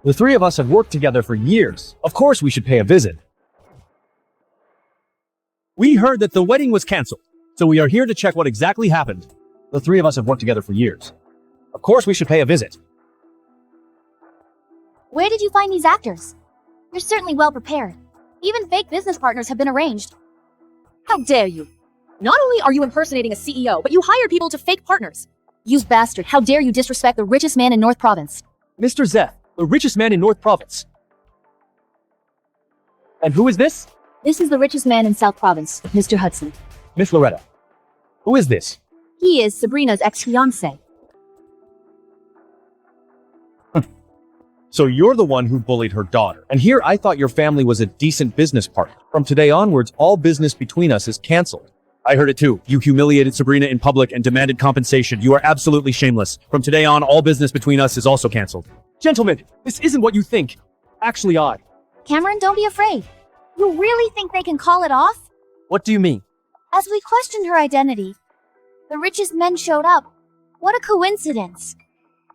The 3 of us have worked together for years. Of course we should pay a visit. We heard that the wedding was canceled, so we are here to check what exactly happened. The 3 of us have worked together for years. Of course we should pay a visit. Where did you find these actors? You're certainly well prepared. Even fake business partners have been arranged. How dare you? Not only are you impersonating a CEO, but you hired people to fake partners. You bastard, how dare you disrespect the richest man in North Province? Mr. Zeth, the richest man in North Province. And who is this? This is the richest man in South Province, Mr. Hudson. Miss Loretta, who is this? He is Sabrina's ex-fiancé. So you're the one who bullied her daughter. And here I thought your family was a decent business partner. From today onwards, all business between us is canceled. I heard it too. You humiliated Sabrina in public and demanded compensation. You are absolutely shameless. From today on, all business between us is also canceled. Gentlemen, this isn't what you think. Actually, Cameron, don't be afraid. You really think they can call it off? What do you mean? As we questioned her identity, the richest men showed up. What a coincidence.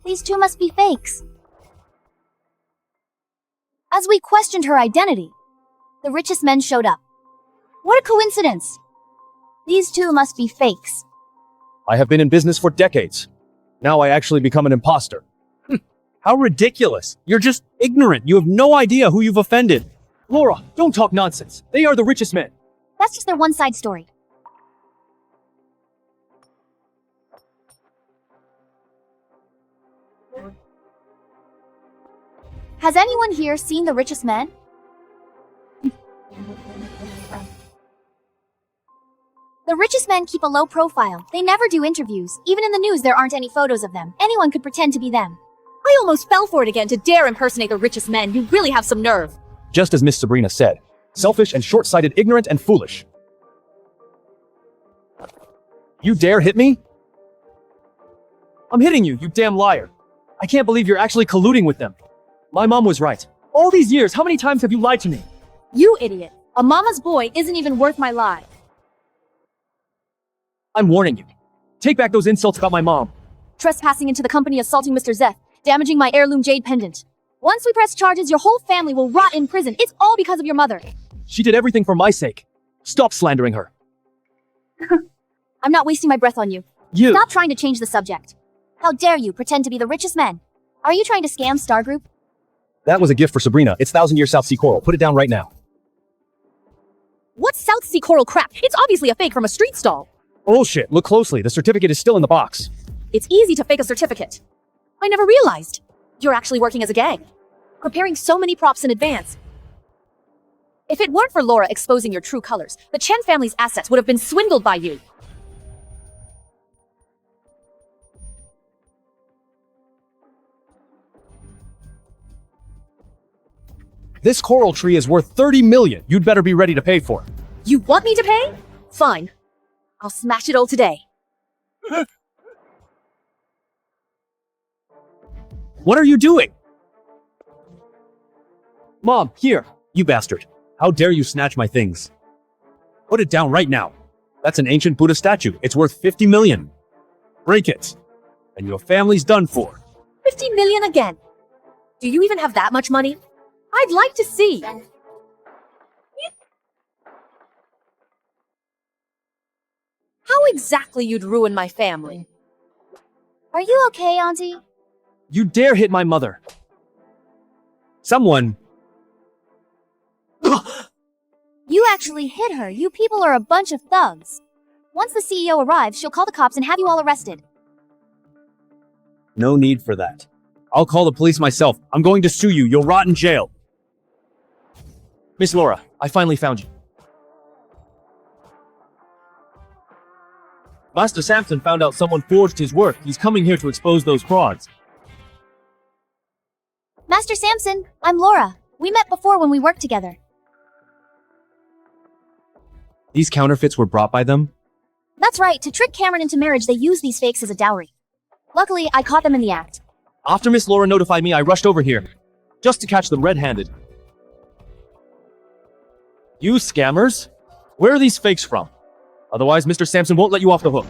These two must be fakes. As we questioned her identity, the richest men showed up. What a coincidence! These two must be fakes. I have been in business for decades. Now I actually become an imposter. How ridiculous. You're just ignorant. You have no idea who you've offended. Laura, don't talk nonsense. They are the richest men. That's just their one-side story. Has anyone here seen the richest men? The richest men keep a low profile. They never do interviews. Even in the news, there aren't any photos of them. Anyone could pretend to be them. I almost fell for it again to dare impersonate the richest men. You really have some nerve. Just as Miss Sabrina said, selfish and short-sighted, ignorant and foolish. You dare hit me? I'm hitting you, you damn liar. I can't believe you're actually colluding with them. My mom was right. All these years, how many times have you lied to me? You idiot. A mama's boy isn't even worth my lie. I'm warning you. Take back those insults about my mom. Trespassing into the company, assaulting Mr. Zeth, damaging my heirloom jade pendant. Once we press charges, your whole family will rot in prison. It's all because of your mother. She did everything for my sake. Stop slandering her. I'm not wasting my breath on you. You. Stop trying to change the subject. How dare you pretend to be the richest men? Are you trying to scam Star Group? That was a gift for Sabrina. It's 1,000-year South Sea coral. Put it down right now. What's South Sea coral crap? It's obviously a fake from a street stall. Bullshit. Look closely. The certificate is still in the box. It's easy to fake a certificate. I never realized. You're actually working as a gang. Preparing so many props in advance. If it weren't for Laura exposing your true colors, the Chen family's assets would have been swindled by you. This coral tree is worth 30 million. You'd better be ready to pay for it. You want me to pay? Fine. I'll smash it all today. What are you doing? Mom, here. You bastard. How dare you snatch my things? Put it down right now. That's an ancient Buddha statue. It's worth 50 million. Break it. And your family's done for. 50 million again. Do you even have that much money? I'd like to see. How exactly you'd ruin my family? Are you okay, Auntie? You dare hit my mother. Someone. You actually hit her. You people are a bunch of thugs. Once the CEO arrives, she'll call the cops and have you all arrested. No need for that. I'll call the police myself. I'm going to sue you. You'll rot in jail. Miss Laura, I finally found you. Master Samson found out someone forged his work. He's coming here to expose those frauds. Master Samson, I'm Laura. We met before when we worked together. These counterfeits were brought by them? That's right. To trick Cameron into marriage, they used these fakes as a dowry. Luckily, I caught them in the act. After Miss Laura notified me, I rushed over here. Just to catch them red-handed. You scammers? Where are these fakes from? Otherwise, Mr. Samson won't let you off the hook.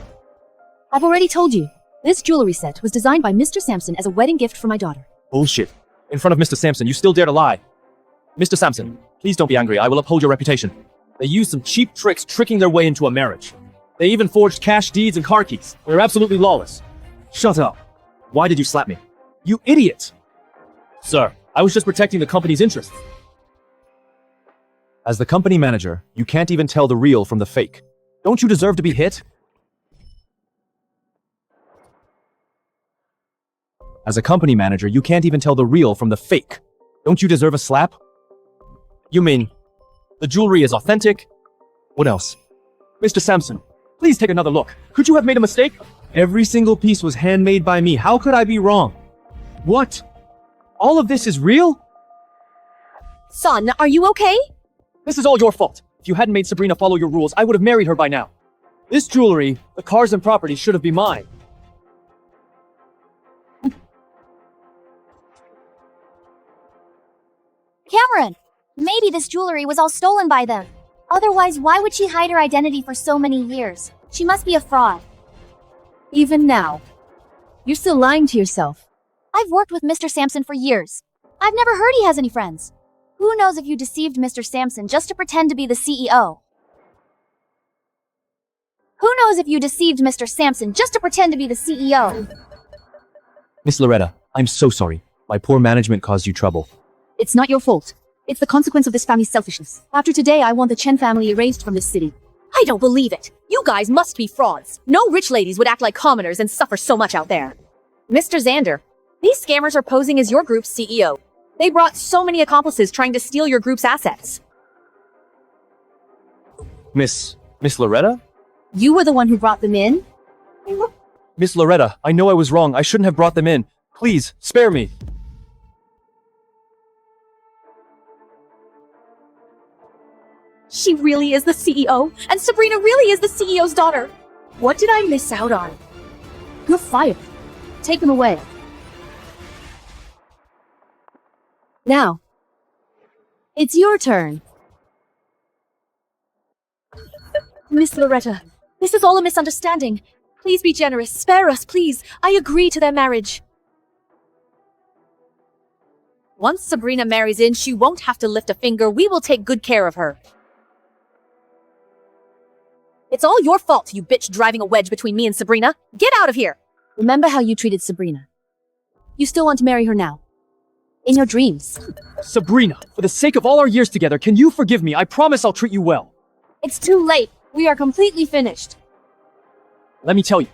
I've already told you. This jewelry set was designed by Mr. Samson as a wedding gift for my daughter. Bullshit. In front of Mr. Samson, you still dare to lie. Mr. Samson, please don't be angry. I will uphold your reputation. They used some cheap tricks tricking their way into a marriage. They even forged cash deeds and car keys. They're absolutely lawless. Shut up. Why did you slap me? You idiot! Sir, I was just protecting the company's interests. As the company manager, you can't even tell the real from the fake. Don't you deserve to be hit? As a company manager, you can't even tell the real from the fake. Don't you deserve a slap? You mean, the jewelry is authentic? What else? Mr. Samson, please take another look. Could you have made a mistake? Every single piece was handmade by me. How could I be wrong? What? All of this is real? Son, are you okay? This is all your fault. If you hadn't made Sabrina follow your rules, I would have married her by now. This jewelry, the cars and property should have been mine. Cameron! Maybe this jewelry was all stolen by them. Otherwise, why would she hide her identity for so many years? She must be a fraud. Even now. You're still lying to yourself. I've worked with Mr. Samson for years. I've never heard he has any friends. Who knows if you deceived Mr. Sampson just to pretend to be the CEO? Who knows if you deceived Mr. Sampson just to pretend to be the CEO? Miss Loretta, I'm so sorry. My poor management caused you trouble. It's not your fault. It's the consequence of this family's selfishness. After today, I want the Chen family erased from this city. I don't believe it. You guys must be frauds. No rich ladies would act like commoners and suffer so much out there. Mr. Xander, these scammers are posing as your group's CEO. They brought so many accomplices trying to steal your group's assets. Miss Loretta? You were the one who brought them in? Miss Loretta, I know I was wrong. I shouldn't have brought them in. Please, spare me. She really is the CEO, and Sabrina really is the CEO's daughter. What did I miss out on? You're fired. Take them away. Now, it's your turn. Miss Loretta, this is all a misunderstanding. Please be generous. Spare us, please. I agree to their marriage. Once Sabrina marries in, she won't have to lift a finger. We will take good care of her. It's all your fault, you bitch driving a wedge between me and Sabrina. Get out of here! Remember how you treated Sabrina. You still want to marry her now. In your dreams. Sabrina, for the sake of all our years together, can you forgive me? I promise I'll treat you well. It's too late. We are completely finished. Let me tell you,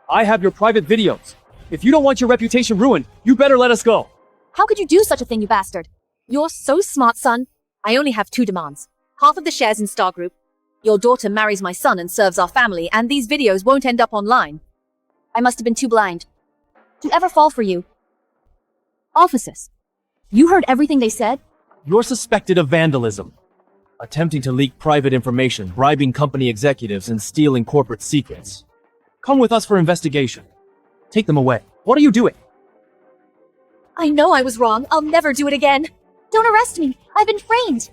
I have your private videos. If you don't want your reputation ruined, you better let us go. How could you do such a thing, you bastard? You're so smart, son. I only have two demands. Half of the shares in Star Group. Your daughter marries my son and serves our family, and these videos won't end up online. I must have been too blind to ever fall for you. Officers, you heard everything they said? You're suspected of vandalism, attempting to leak private information, bribing company executives, and stealing corporate secrets. Come with us for investigation. Take them away. What are you doing? I know I was wrong. I'll never do it again. Don't arrest me. I've been trained.